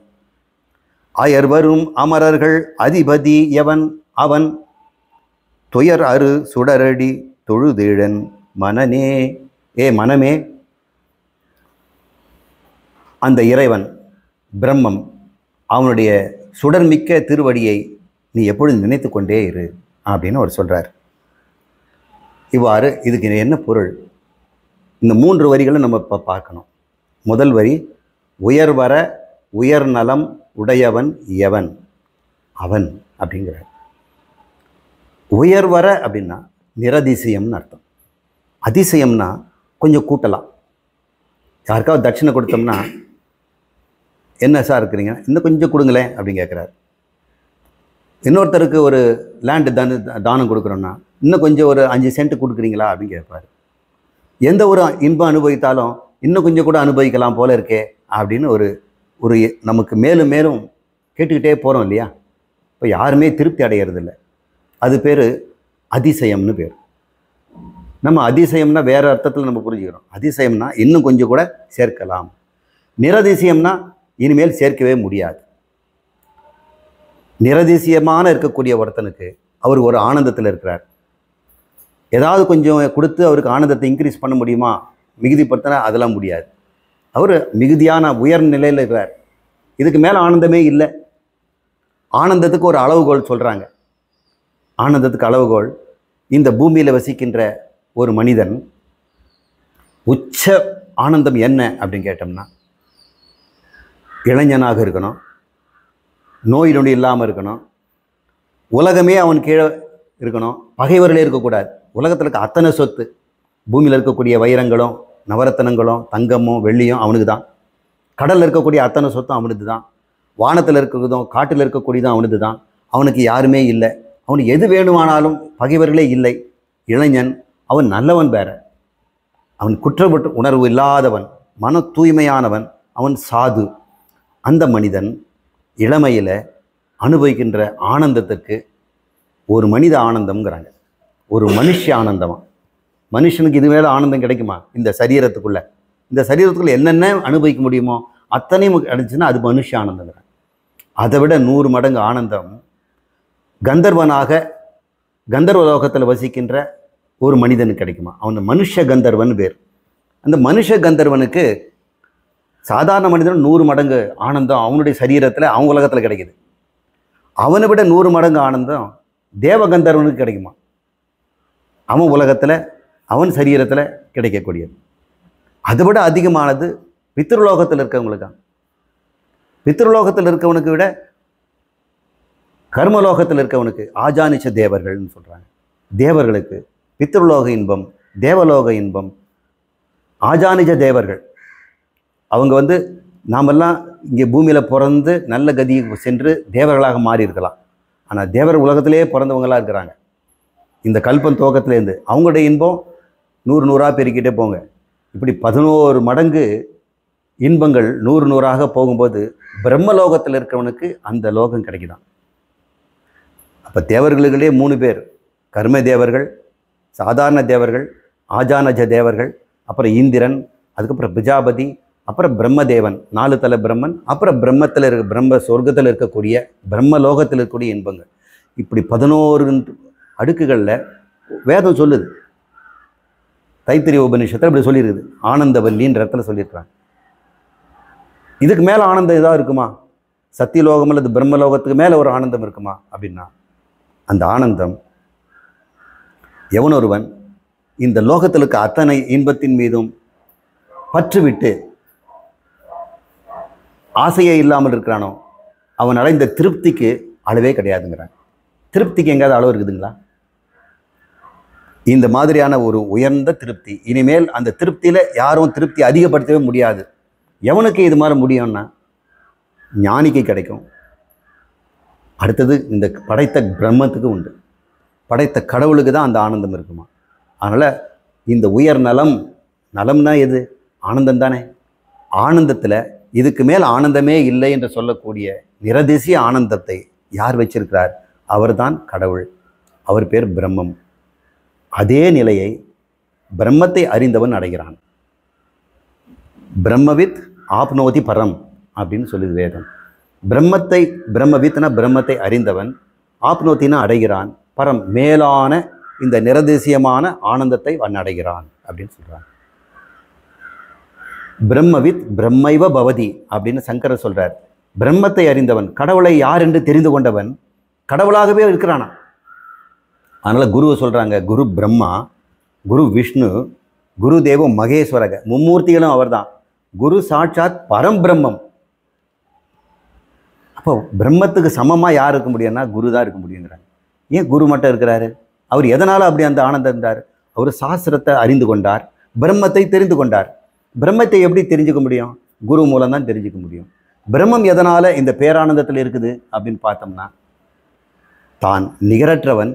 அயர்வரும் அமரர்கள் அதிபதி எவன் அவன், துயர் அரு சுடரடி தொழுதேழன் மனநே. ஏ மனமே, அந்த இறைவன் பிரம்மம் அவனுடைய சுடர்மிக்க திருவடியை நீ எப்பொழுது நினைத்து கொண்டே இரு அப்படின்னு அவர் சொல்கிறார். இவ்வாறு இதுக்கு என்ன பொருள், இந்த 3 வரிகளை நம்ம இப்போ பார்க்கணும். முதல் வரி, உயர்வர உயர்நலம் உடையவன் எவன் அவன் அப்படிங்கிறார். உயர்வர அப்படின்னா நிரதிசயம்னு அர்த்தம். அதிசயம்னா கொஞ்சம் கூட்டலாம். யாருக்காவது தட்சிணை கொடுத்தோம்னா, என்ன சார் இருக்கிறீங்க, இன்னும் கொஞ்சம் கொடுங்களேன் அப்படின்னு கேட்குறாரு. இன்னொருத்தருக்கு ஒரு லேண்டு தானம் கொடுக்குறோன்னா, இன்னும் கொஞ்சம் ஒரு 5 சென்ட் கொடுக்குறீங்களா அப்படின்னு கேட்பார். எந்த ஒரு இன்பம் அனுபவித்தாலும் இன்னும் கொஞ்சம் கூட அனுபவிக்கலாம் போல இருக்கே அப்படின்னு ஒரு நமக்கு மேலும் மேலும் கேட்டுக்கிட்டே போகிறோம் இல்லையா. இப்போ யாருமே திருப்தி அடையிறதில்லை. அது பேர் அதிசயம்னு பேர். நம்ம அதிசயம்னா வேறு அர்த்தத்தில் நம்ம புரிஞ்சுக்கிறோம். அதிசயம்னா இன்னும் கொஞ்சம் கூட சேர்க்கலாம். நிரதிசயம்னா இனிமேல் சேர்க்கவே முடியாது. நிரதிசயமான இருக்கக்கூடிய ஒருத்தனுக்கு அவர் ஒரு ஆனந்தத்தில் இருக்கிறார். ஏதாவது கொஞ்சம் கொடுத்து அவருக்கு ஆனந்தத்தை இன்க்ரீஸ் பண்ண முடியுமா, மிகுதிப்படுத்தினா அதெல்லாம் முடியாது. அவர் மிகுதியான உயர் நிலையில் இருக்கிறார். இதுக்கு மேலே ஆனந்தமே இல்லை. ஆனந்தத்துக்கு ஒரு அளவுகோல் சொல்கிறாங்க. ஆனந்தத்துக்கு அளவுகோல், இந்த பூமியில் வசிக்கின்ற ஒரு மனிதன் உச்ச ஆனந்தம் என்ன அப்படின்னு கேட்டோம்னா, இளைஞனாக இருக்கணும், நோய் நொடி இல்லாமல் இருக்கணும், உலகமே அவன் கீழே இருக்கணும், பகைவர்களே இருக்கக்கூடாது. உலகத்தில் இருக்க அத்தனை சொத்து, பூமியில் இருக்கக்கூடிய வைரங்களும் நவரத்தனங்களும் தங்கமும் வெள்ளியும் அவனுக்கு தான். கடலில் இருக்கக்கூடிய அத்தனை சொத்தும் அவனுக்கு தான். வானத்தில் இருக்கிறதும் காட்டில் இருக்கக்கூடியதும் அவனுக்கு தான். அவனுக்கு யாருமே இல்லை. அவனுக்கு எது வேணுமானாலும் பகைவர்களே இல்லை. இளைஞன், அவன் நல்லவன் வேற, அவன் குற்றப்பட்டு உணர்வு இல்லாதவன், மன தூய்மையானவன், அவன் சாது. அந்த மனிதன் இளமையில் அனுபவிக்கின்ற ஆனந்தத்துக்கு ஒரு மனித ஆனந்தம்ங்கிறாங்க, ஒரு மனுஷ ஆனந்தமா. மனுஷனுக்கு இது மேலே ஆனந்தம் கிடைக்குமா? இந்த சரீரத்துக்குள்ளே என்னென்ன அனுபவிக்க முடியுமோ அத்தனையும் கிடைச்சுன்னா அது மனுஷ ஆனந்தங்கிறாங்க. அதை விட 100 மடங்கு ஆனந்தம் கந்தர்வனாக கந்தர்வ லோகத்தில் வசிக்கின்ற ஒரு மனிதனுக்கு கிடைக்குமா? அவன் மனுஷ கந்தர்வன் பேர். அந்த மனுஷ கந்தர்வனுக்கு சாதாரண மனிதன் 100 மடங்கு ஆனந்தம் அவனுடைய சரீரத்தில் அவன் உலகத்தில் கிடைக்குது. அவனை விட 100 மடங்கு ஆனந்தம் தேவகந்தர்வனுக்கு கிடைக்குமா? அவன் உலகத்தில் அவன் சரீரத்தில் கிடைக்கக்கூடியது. அதை விட அதிகமானது பித்ருலோகத்தில் இருக்கவங்களுக்கு. பித்ருலோகத்தில் இருக்கவனுக்கு விட கர்மலோகத்தில் இருக்கவனுக்கு ஆஜானிச்ச தேவர்கள்னு சொல்கிறாங்க. தேவர்களுக்கு பித்ருலோக இன்பம், தேவலோக இன்பம், ஆஜானிஜ தேவர்கள். அவங்க நாமெல்லாம் இங்கே பூமியில் பிறந்து நல்ல கதியை சென்று தேவர்களாக மாறி இருக்கலாம். ஆனால் தேவர் உலகத்திலே பிறந்தவங்களாக இருக்கிறாங்க. இந்த கல்பம் துவக்கத்துலேருந்து அவங்களுடைய இன்பம் 100 பெருக்கிட்டே போங்க. இப்படி 11 மடங்கு இன்பங்கள் 100 போகும்போது பிரம்மலோகத்தில் இருக்கிறவனுக்கு அந்த லோகம் கிடைக்குதான். அப்போ தேவர்களுகளே 3 பேர்: கர்ம தேவர்கள், சாதாரண தேவர்கள், ஆஜானஜ தேவர்கள், அப்புறம் இந்திரன், அதுக்கப்புறம் பிரஜாபதி, அப்புறம் பிரம்மதேவன், 4 தலை பிரம்மன், அப்புறம் பிரம்மத்தில் இருக்க பிரம்ம சொர்க்கத்தில் இருக்கக்கூடிய பிரம்மலோகத்தில் இருக்கக்கூடிய இன்பங்கள். இப்படி 11 அடுக்குகளில் வேதம் சொல்லுது. தைத்திரிய உபநிஷத்தில் இப்படி சொல்லியிருக்குது. ஆனந்தவல்லின்ற இடத்துல சொல்லியிருக்கிறாங்க. இதுக்கு மேலே ஆனந்தம் ஏதாவது இருக்குமா? சத்தியலோகம் அல்லது பிரம்மலோகத்துக்கு மேலே ஒரு ஆனந்தம் இருக்குமா அப்படின்னா, அந்த ஆனந்தம் எவனொருவன் இந்த லோகத்தில் இருக்க அத்தனை இன்பத்தின் மீதும் பற்றுவிட்டு ஆசையே இல்லாமல் இருக்கிறானோ அவன் அடைந்த திருப்திக்கு அளவே கிடையாதுங்கிறான். திருப்திக்கு எங்கேயாவது அளவு இருக்குதுங்களா? இந்த மாதிரியான ஒரு உயர்ந்த திருப்தி, இனிமேல் அந்த திருப்தியில் யாரும் திருப்தி அதிகப்படுத்தவே முடியாது. எவனுக்கு இது மாதிரி முடியும்னா ஞானிக்கு கிடைக்கும். அடுத்தது இந்த படைத்த பிரம்மத்துக்கு உண்டு. படைத்த கடவுளுக்கு தான் அந்த ஆனந்தம் இருக்குமா. அதனால் இந்த உயர் நலம், நலம்னா எது? ஆனந்தம் தானே. ஆனந்தத்தில் இதுக்கு மேல் ஆனந்தமே இல்லை என்று சொல்லக்கூடிய நிரதிசய ஆனந்தத்தை யார் வச்சிருக்கிறார்? அவர்தான் கடவுள். அவர் பேர் பிரம்மம். அதே நிலையை பிரம்மத்தை அறிந்தவன் அடைகிறான். பிரம்மவித் ஆப்னோதி பரம் அப்படின்னு சொல்லுது வேதம். பிரம்மத்தை, பிரம்மவித்னா பிரம்மத்தை அறிந்தவன், ஆப்னோத்தினா அடைகிறான், பரம் மேலான இந்த நிரதிசயமான ஆனந்தத்தை அவன் அடைகிறான் அப்படின்னு சொல்கிறான். பிரம்மவித் பிரம்மைவ பவதி அப்படின்னு சங்கரர் சொல்கிறார். பிரம்மத்தை அறிந்தவன், கடவுளை யார் என்று தெரிந்து கொண்டவன் கடவுளாகவே இருக்கிறானா. அதனால் குருவை சொல்கிறாங்க, குரு பிரம்மா, குரு விஷ்ணு, குரு தேவம் மகேஸ்வரக, மும்மூர்த்திகளும் அவர் தான். குரு சாட்சாத் பரம்பிரம்மம். அப்போ பிரம்மத்துக்கு சமமாக யார் இருக்க முடியும்னா குரு தான் இருக்க முடியுங்கிறாங்க. ஏன் குரு மட்டும் இருக்கிறாரு? அவர் எதனால் அப்படி அந்த ஆனந்தம் இருந்தார்? அவர் சாஸ்திரத்தை அறிந்து கொண்டார், பிரம்மத்தை தெரிந்து கொண்டார். பிரம்மத்தை எப்படி தெரிஞ்சுக்க முடியும்? குரு மூலம் தான் தெரிஞ்சுக்க முடியும். பிரம்மம் எதனால் இந்த பேரானந்தத்தில் இருக்குது அப்படின்னு பார்த்தோம்னா, தான் நிகரற்றவன்,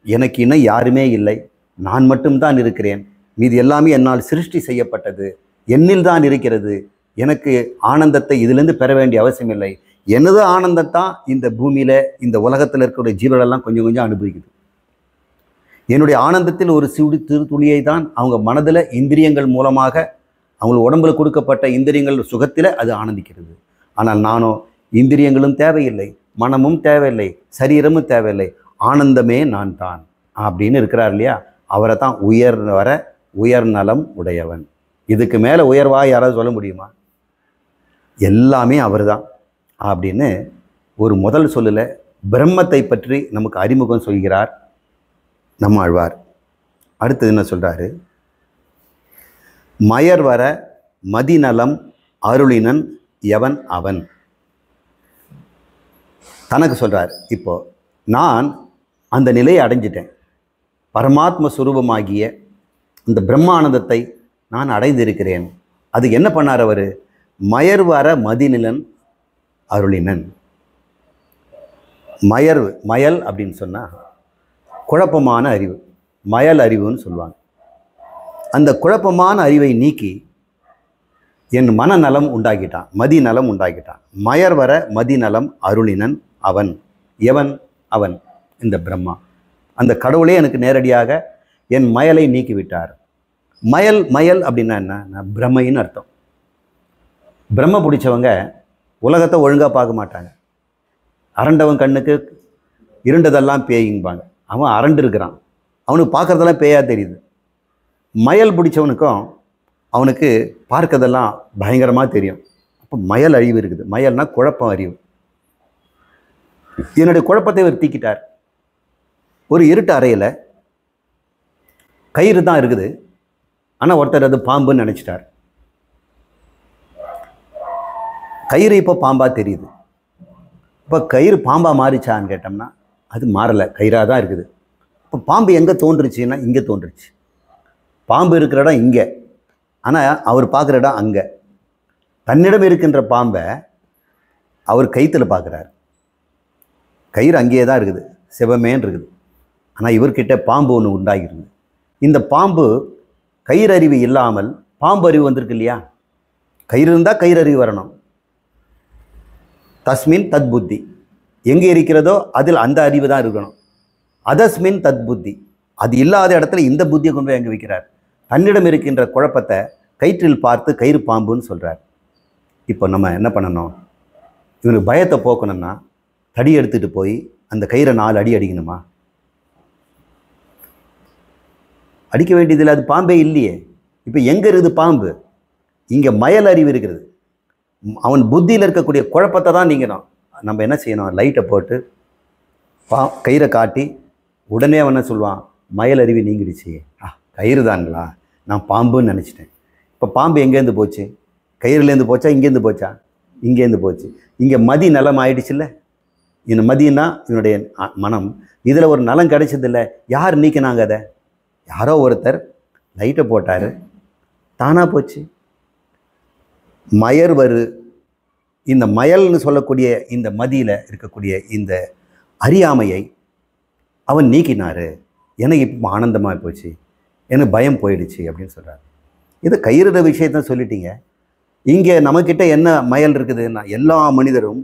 எனக்கு இன்னும் யாருமே இல்லை, நான் மட்டும்தான் இருக்கிறேன், மீது எல்லாமே என்னால் சிருஷ்டி செய்யப்பட்டது, என்னில் தான் இருக்கிறது, எனக்கு ஆனந்தத்தை இதிலிருந்து பெற வேண்டிய அவசியம் இல்லை, எனது ஆனந்தத்தான் இந்த பூமியில் இந்த உலகத்தில் இருக்கக்கூடிய ஜீவர்களெல்லாம் கொஞ்சம் கொஞ்சம் அனுபவிக்குது. என்னுடைய ஆனந்தத்தில் ஒரு சிறு துளியை தான் அவங்க மனதில் இந்திரியங்கள் மூலமாக அவங்களுக்கு உடம்புல கொடுக்கப்பட்ட இந்திரியங்கள் சுகத்தில் அது ஆனந்திக்கிறது. ஆனால் நானோ இந்திரியங்களும் தேவையில்லை, மனமும் தேவையில்லை, சரீரமும் தேவையில்லை, ஆனந்தமே நான் தான் அப்படின்னு இருக்கிறார் இல்லையா. அவரை தான் உயர் நலம் உடையவன். இதுக்கு மேலே உயர்வாக யாராவது சொல்ல முடியுமா? எல்லாமே அவர் தான் அப்படின்னு ஒரு முதல் சொல்லில் பிரம்மத்தை பற்றி நமக்கு அறிமுகம் சொல்கிறார் நம்மாழ்வார். அடுத்தது என்ன சொல்கிறாரு? மயர்வர மதிநலம் அருளினன் எவன் அவன். தனக்கு சொல்கிறார், இப்போ நான் அந்த நிலையை அடைஞ்சிட்டேன், பரமாத்ம சுரூபமாகிய இந்த பிரம்மானந்தத்தை நான் அடைந்திருக்கிறேன். அதுக்கு என்ன பண்ணார் அவர்? மயர்வர மதிநிலன் அருளினன். மயல் அப்படின்னு சொன்னால் குழப்பமான அறிவு, மயல் அறிவுன்னு சொல்லுவாங்க. அந்த குழப்பமான அறிவை நீக்கி என் மனநலம் உண்டாக்கிட்டான், மதிநலம் உண்டாக்கிட்டான். மயர்வர மதிநலம் அருளினன் அவன். எவன் அவன்? இந்த பிரம்மா. அந்த கடவுளே எனக்கு நேரடியாக என் மயலை நீக்கிவிட்டார். மயல் அப்படின்னா என்ன? பிரம்மைன்னு அர்த்தம். பிரம்ம பிடிச்சவங்க உலகத்தை ஒழுங்காக பார்க்க மாட்டாங்க. அரண்டவன் கண்ணுக்கு இருண்டதெல்லாம் பேய்பாங்க. அவன் அரண்டு இருக்கிறான், அவனுக்கு பார்க்குறதெல்லாம் பேயாக தெரியுது. மயல் பிடிச்சவனுக்கும் அவனுக்கு பார்க்கறதெல்லாம் பயங்கரமாக தெரியும். அப்போ மயல் அழிவு இருக்குது. மயல்னா குழப்பம் அறிவு. என்னுடைய குழப்பத்தை அவர் தீக்கிட்டார். ஒரு இருட்டு அறையில் கயிறு தான் இருக்குது, ஆனால் ஒருத்தர் அது பாம்புன்னு நினச்சிட்டார். கயிறு இப்போ பாம்பாக தெரியுது. இப்போ கயிறு பாம்பாக மாறிச்சான்னு கேட்டோம்னா அது மாறலை, கயிறாக தான் இருக்குது. இப்போ பாம்பு எங்கே தோன்றுச்சுன்னா இங்கே தோன்றுச்சு. பாம்பு இருக்கிற இடம் இங்கே, ஆனால் அவர் பார்க்குற இடம் அங்கே. தன்னிடம் இருக்கின்ற பாம்பை அவர் கயிற்றில் பார்க்குறார். கயிறு அங்கேயே தான் இருக்குது, சிவமேன்னு இருக்குது. ஆனால் இவர்கிட்ட பாம்பு ஒன்று உண்டாகிருக்குது. இந்த பாம்பு கயிறு அறிவு இல்லாமல் பாம்பு அறிவு வந்திருக்கு இல்லையா? கயிறு இருந்தால் கயிறு அறிவு வரணும். தஸ்மின் தத் புத்தி, எங்கே இருக்கிறதோ அதில் அந்த அறிவு தான் இருக்கணும். அதஸ்மின் தத் புத்தி, அது இல்லாத இடத்துல இந்த புத்தியை கொண்டு போய் அங்கே வைக்கிறார். தன்னிடம் இருக்கின்ற குழப்பத்தை கயிற்றில் பார்த்து கயிறு பாம்புன்னு சொல்கிறார். இப்போ நம்ம என்ன பண்ணணும்? இவனுக்கு பயத்தை போக்கணும்னா தடி எடுத்துகிட்டு போய் அந்த கயிறை 4 அடி அடிக்கணுமா? அடிக்க வேண்டியதில்லை, அது பாம்பே இல்லையே. இப்போ எங்கே இருக்குது பாம்பு? இங்கே மயல் அறிவு இருக்கிறது. அவன் புத்தியில் இருக்கக்கூடிய குழப்பத்தை தான் நீங்கணும். நம்ம என்ன செய்யணும்? லைட்டை போட்டு கயிறை காட்டி உடனே அவன் என்ன சொல்லுவான்? மயல் அறிவு நீங்கிடுச்சு. கயிறு தானுங்களா, நான் பாம்புன்னு நினச்சிட்டேன். இப்போ பாம்பு எங்கேருந்து போச்சு? கயிறுலேருந்து போச்சா, இங்கேருந்து போச்சா? இங்கேருந்து போச்சு. இங்கே மதி நலம் ஆயிடுச்சுல்ல. இந்த மதினா இவனுடைய மனம், இதில் ஒரு நலம் கிடைச்சதில்லை. யார் நீக்கினாங்க அதை? யாரோ ஒருத்தர் லைட்டை போட்டார், தானாக போச்சு. மயர்வரு, இந்த மயல்னு சொல்லக்கூடிய இந்த மதியில் இருக்கக்கூடிய இந்த அறியாமையை அவன் நீக்கினார். எனக்கு இப்போ ஆனந்தமாக போச்சு, எனக்கு பயம் போயிடுச்சு அப்படின்னு சொல்கிறார். இது கயிறுற விஷயத்தான் சொல்லிட்டீங்க. இங்கே நம்மக்கிட்ட என்ன மயல் இருக்குதுன்னா, எல்லா மனிதரும்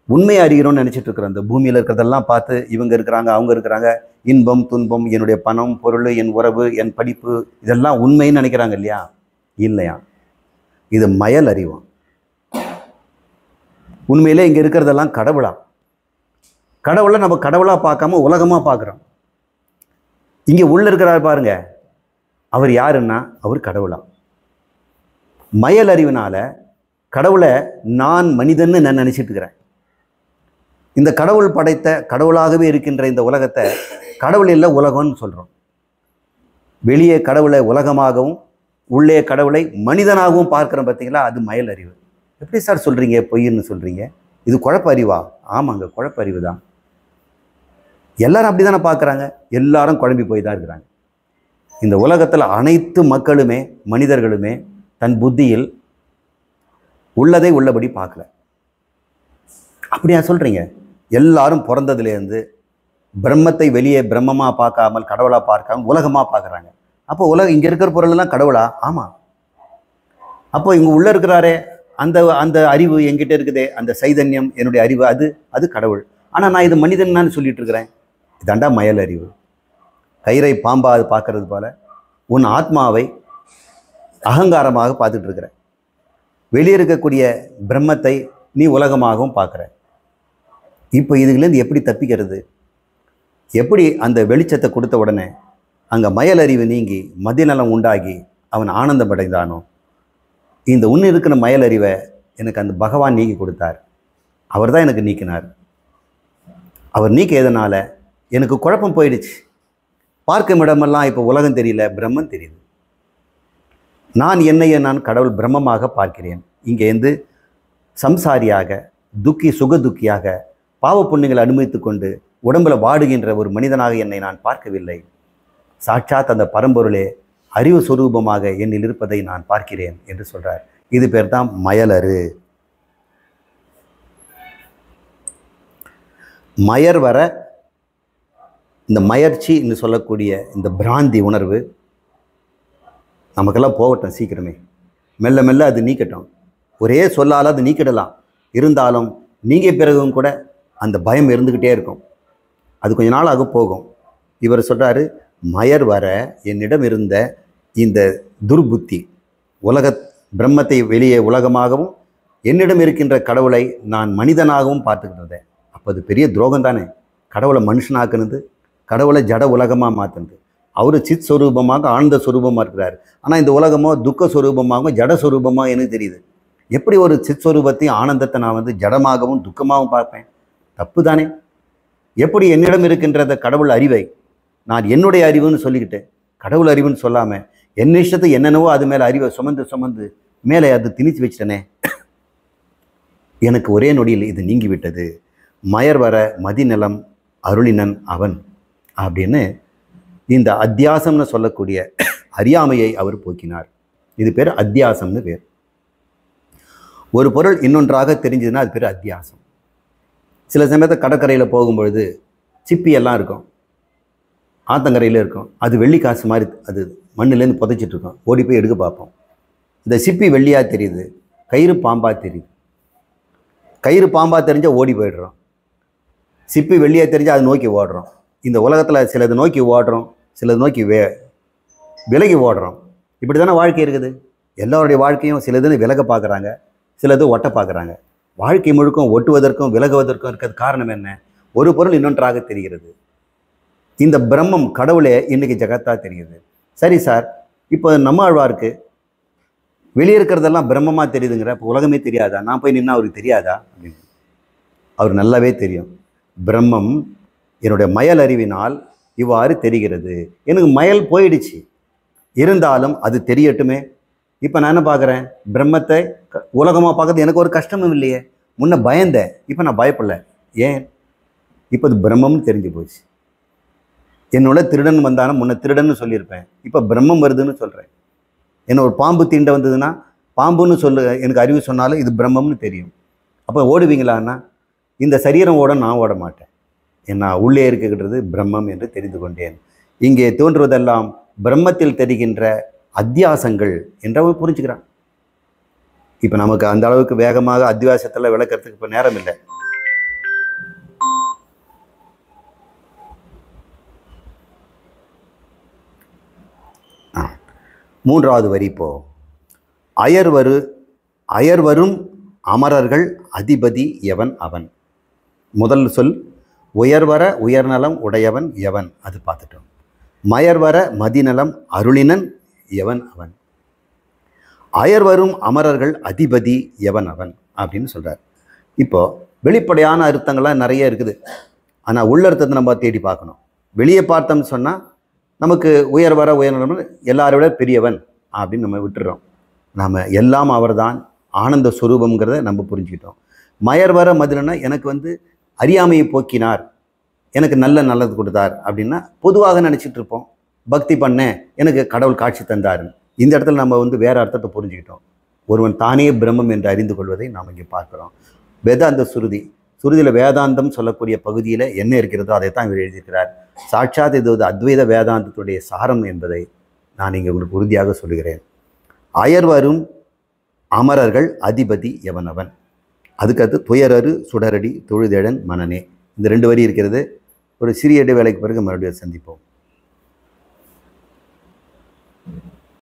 உண்மையை அறிகிறோன்னு நினச்சிட்டு இருக்கிறோம். இந்த பூமியில் இருக்கிறதெல்லாம் பார்த்து இவங்க இருக்கிறாங்க, அவங்க இருக்கிறாங்க, இன்பம் துன்பம், என்னுடைய பணம் பொருள், என் உறவு, என் படிப்பு, இதெல்லாம் உண்மைன்னு நினைக்கிறாங்க இல்லையா? இல்லையா, இது மயல் அறிவான். உண்மையிலே இங்கே இருக்கிறதெல்லாம் கடவுளா? கடவுளை நம்ம கடவுளாக பார்க்காம உலகமாக பார்க்குறோம். இங்கே உள்ளே இருக்கிறார் பாருங்க, அவர் யாருன்னா அவர் கடவுளா? மயல் அறிவினால் கடவுளை நான் மனிதன்னு நான் நினச்சிட்டு இருக்கிறேன். இந்த கடவுள் படைத்த கடவுளாகவே இருக்கின்ற இந்த உலகத்தை கடவுள் இல்லை உலகம்னு சொல்கிறோம். வெளியே கடவுளை உலகமாகவும் உள்ளே கடவுளை மனிதனாகவும் பார்க்குறோம். பார்த்தீங்களா? அது மயல் அறிவு. எப்படி சார் சொல்கிறீங்க பொய்ன்னு சொல்கிறீங்க? இது குழப்ப அறிவா? ஆமாங்க, குழப்ப அறிவு தான். எல்லாரும் அப்படி தானே பார்க்குறாங்க. எல்லாரும் குழம்பி போய் தான் இருக்கிறாங்க. இந்த உலகத்தில் அனைத்து மக்களுமே மனிதர்களுமே தன் புத்தியில் உள்ளதை உள்ளபடி பார்க்கல. அப்படியா சொல்கிறீங்க? எல்லாரும் பிறந்ததுலேருந்து பிரம்மத்தை வெளியே பிரம்மமாக பார்க்காமல் கடவுளாக பார்க்காம உலகமாக பார்க்குறாங்க. அப்போ இங்கே இருக்கிற பொருளெல்லாம் கடவுளா? ஆமாம். அப்போ இங்கே உள்ளே இருக்கிறாரே அந்த அந்த அறிவு என்கிட்ட இருக்குதே, அந்த சைதன்யம், என்னுடைய அறிவு, அது கடவுள். ஆனால் நான் இது மனிதன் சொல்லிட்டு இருக்கிறேன். இதாண்டா மயல் அறிவு. கயிறை பாம்பா அது பார்க்கறது போல உன் ஆத்மாவை அகங்காரமாக பார்த்துட்டு இருக்கிற. வெளியே இருக்கக்கூடிய பிரம்மத்தை நீ உலகமாகவும் பார்க்குற. இப்போ இதுலேருந்து எப்படி தப்பிக்கிறது? எப்படி அந்த வெளிச்சத்தை கொடுத்த உடனே அங்கே மயல் அறிவு நீங்கி மதிநலம் உண்டாகி அவன் ஆனந்தம் அடைந்தானோ, இந்த உன்னு இருக்கிற மயல் அறிவை எனக்கு அந்த பகவான் நீக்கி கொடுத்தார். அவர் தான் எனக்கு நீக்கினார். அவர் நீக்கியதுனால எனக்கு குழப்பம் போயிடுச்சு. பார்க்கும் இடமெல்லாம் இப்போ உலகம் தெரியல, பிரம்மன் தெரியுது. நான் என்னையே நான் கடவுள் பிரம்மமாக பார்க்கிறேன். இங்கேருந்து சம்சாரியாக சுக துக்கியாக பாவ புண்ணியங்களை அனுமதித்து கொண்டு உடம்புல வாடுகின்ற ஒரு மனிதனாக என்னை நான் பார்க்கவில்லை. சாட்சாத் அந்த பரம்பொருளே அறிவு சுரூபமாக என்னில் இருப்பதை நான் பார்க்கிறேன் என்று சொல்றார். இது பேர் தான் மயலறு. மயர் வர இந்த மயர்ச்சி என்று சொல்லக்கூடிய இந்த பிராந்தி உணர்வு நமக்கெல்லாம் போகட்டும் சீக்கிரமே. மெல்ல மெல்ல அது நீக்கட்டும். ஒரே சொல்லால் அது நீக்கிடலாம். இருந்தாலும் நீங்க பிறகும் கூட அந்த பயம் இருந்துக்கிட்டே இருக்கும். அது கொஞ்ச நாளாக போகும். இவர் சொல்கிறாரு, மயர் வர என்னிடம் இருந்த இந்த துர்புத்தி, பிரம்மத்தை வெளியே உலகமாகவும் என்னிடம் இருக்கின்ற கடவுளை நான் மனிதனாகவும் பார்த்துக்கிட்டதே. அப்போ அது பெரிய துரோகம் தானே. கடவுளை மனுஷனாக்குனது, கடவுளை ஜட உலகமாக மாற்றினது. அவர் சித் ஸ்வரூபமாக ஆனந்த ஸ்வரூபமாக இருக்கிறார். ஆனால் இந்த உலகமோ துக்க ஸ்வரூபமாகவும் ஜட ஸ்வரூபமாக எனக்கு தெரியுது. எப்படி ஒரு சித் ஸ்வரூபத்தையும் ஆனந்தத்தை நான் வந்து ஜடமாகவும் துக்கமாகவும் பார்ப்பேன்? தப்பு தானே? எப்படி என்னிடம் இருக்கின்றத கடவுள் அறிவை நான் என்னுடைய அறிவுன்னு சொல்லிக்கிட்டேன், கடவுள் அறிவுன்னு சொல்லாமல் என்ன இஷ்டத்தை என்னென்னவோ அது மேலே அறிவை சுமந்து மேலே அது திணித்து வச்சிட்டனே. எனக்கு ஒரே நொடியில் இது நீங்கி விட்டது. மயர் வர மதிநலம் அருளினன் அவன் அப்படின்னு இந்த அத்தியாசம்னு சொல்லக்கூடிய அறியாமையை அவர் போக்கினார். இது பேர் அத்தியாசம்னு பேர். ஒரு பொருள் இன்னொன்றாக தெரிஞ்சதுன்னா அது பேர் அத்தியாசம். சில சமயத்தில் கடற்கரையில் போகும்பொழுது சிப்பி எல்லாம் இருக்கும், ஆத்தங்கரையில் இருக்கும். அது வெள்ளி காசு மாதிரி அது மண்ணிலேருந்து புதைச்சிட்ருக்கோம். ஓடி போய் எடுக்க பார்ப்போம். இந்த சிப்பி வெள்ளியாக தெரியுது, கயிறு பாம்பாக தெரியுது. கயிறு பாம்பாக தெரிஞ்சால் ஓடி போயிடுறோம், சிப்பி வெள்ளியாக தெரிஞ்சால் அதை நோக்கி ஓடுறோம். இந்த உலகத்தில் சிலது நோக்கி ஓடுறோம், சிலது நோக்கி விலகி ஓடுறோம். இப்படி தானே வாழ்க்கை இருக்குது. எல்லோருடைய வாழ்க்கையும் சிலது விலக பார்க்குறாங்க, சிலது ஒட்ட பார்க்குறாங்க. வாழ்க்கை முழுக்கும் ஒட்டுவதற்கும் விலகுவதற்கும் இருக்கிறது காரணம் என்ன? ஒரு பொருள் இன்னொன்றாக தெரிகிறது. இந்த பிரம்மம் கடவுளே இன்றைக்கி ஜகத்தாக தெரியுது. சரி சார், இப்போ நம்மாழ்வாருக்கு வெளியே இருக்கிறதெல்லாம் பிரம்மமாக தெரியுதுங்கிற, இப்போ உலகமே தெரியாதா? நான் போய் நின்னா அவருக்கு தெரியாதா அப்படின்னு. அவர் நல்லாவே தெரியும். பிரம்மம் என்னுடைய மயல் அறிவினால் இவ்வாறு தெரிகிறது. எனக்கு மயல் போயிடுச்சு, இருந்தாலும் அது தெரியட்டுமே. இப்போ நான் என்ன பார்க்குறேன்? பிரம்மத்தை உலகமாக பார்க்கறது எனக்கு ஒரு கஷ்டமும் இல்லையே. முன்ன பயந்தேன், இப்போ நான் பயப்படல. ஏன்? இப்போ அது பிரம்மம்னு தெரிஞ்சு போச்சு. என்னோட திருடன் வந்தானா முன்ன திருடன்னு சொல்லியிருப்பேன், இப்போ பிரம்மம் வருதுன்னு சொல்கிறேன். என்ன ஒரு பாம்பு தீண்ட வந்ததுன்னா பாம்புன்னு எனக்கு அறிவு சொன்னாலும் இது பிரம்மம்னு தெரியும். அப்போ ஓடுவீங்களான்னா இந்த சரீரம் ஓட நான் ஓட மாட்டேன். ஏன்னா உள்ளே இருக்கிறது பிரம்மம் என்று தெரிந்து கொண்டேன். இங்கே தோன்றுவதெல்லாம் பிரம்மத்தில் தெரிகின்ற அத்தியாசங்கள் என்று அவன் புரிஞ்சுக்கிறான். இப்போ நமக்கு அந்த அளவுக்கு வேகமாக அத்தியாசத்தில் விளக்கிறதுக்கு இப்போ நேரம் இல்லை. மூன்றாவது வரி இப்போ. அயர்வரும் அமரர்கள் அதிபதி எவன் அவன். முதல் சொல் உயர்வர உயர்நலம் உடையவன் எவன், அது பார்த்துட்டோம். மயர்வர மதிநலம் அருளினன் எவன் அவன். அயர்வரும் அமரர்கள் அதிபதி எவன் அவன் அப்படின்னு சொல்கிறார். இப்போது வெளிப்படையான அர்த்தங்கள்லாம் நிறைய இருக்குது, ஆனால் உள்ளர்த்தத்தை நம்ம தேடி பார்க்கணும். வெளியே பார்த்தோம்னு சொன்னால் நமக்கு உயர்வர உயர்நலம் எல்லாரை விட பெரியவன் அப்படின்னு நம்ம விட்டுறோம். நாம் எல்லாம் அவர்தான் ஆனந்த ஸ்வரூபங்கிறத நம்ம புரிஞ்சுக்கிட்டோம். மயர்வர மதிலன்னா எனக்கு வந்து அறியாமையை போக்கினார், எனக்கு நல்லது கொடுத்தார் அப்படின்னா பொதுவாக நினச்சிட்டு இருப்போம். பக்தி பண்ணேன், எனக்கு கடவுள் காட்சி தந்தாருன்னு. இந்த இடத்துல நம்ம வந்து வேறு அர்த்தத்தை புரிஞ்சுக்கிட்டோம். ஒருவன் தானே பிரம்மம் என்று அறிந்து கொள்வதை நாம் இங்கே பார்க்குறோம். வேதாந்த சுருதியில் வேதாந்தம் சொல்லக்கூடிய பகுதியில் என்ன இருக்கிறதோ அதை தான் இவர் எழுதியிருக்கிறார். சாட்சாத் இது அத்வைத வேதாந்தத்துடைய சாரம் என்பதை நான் இங்கே உங்களுக்கு உறுதியாக சொல்கிறேன். அயர்வரும் அமரர்கள் அதிபதி எவனவன். அதுக்கடுத்து துயரறு சுடரடி தொழுதேழன் மனனே. இந்த 2 வரி இருக்கிறது. ஒரு சிறிய இடைவேளைக்கு பிறகு மறுபடியும் சந்திப்போம்.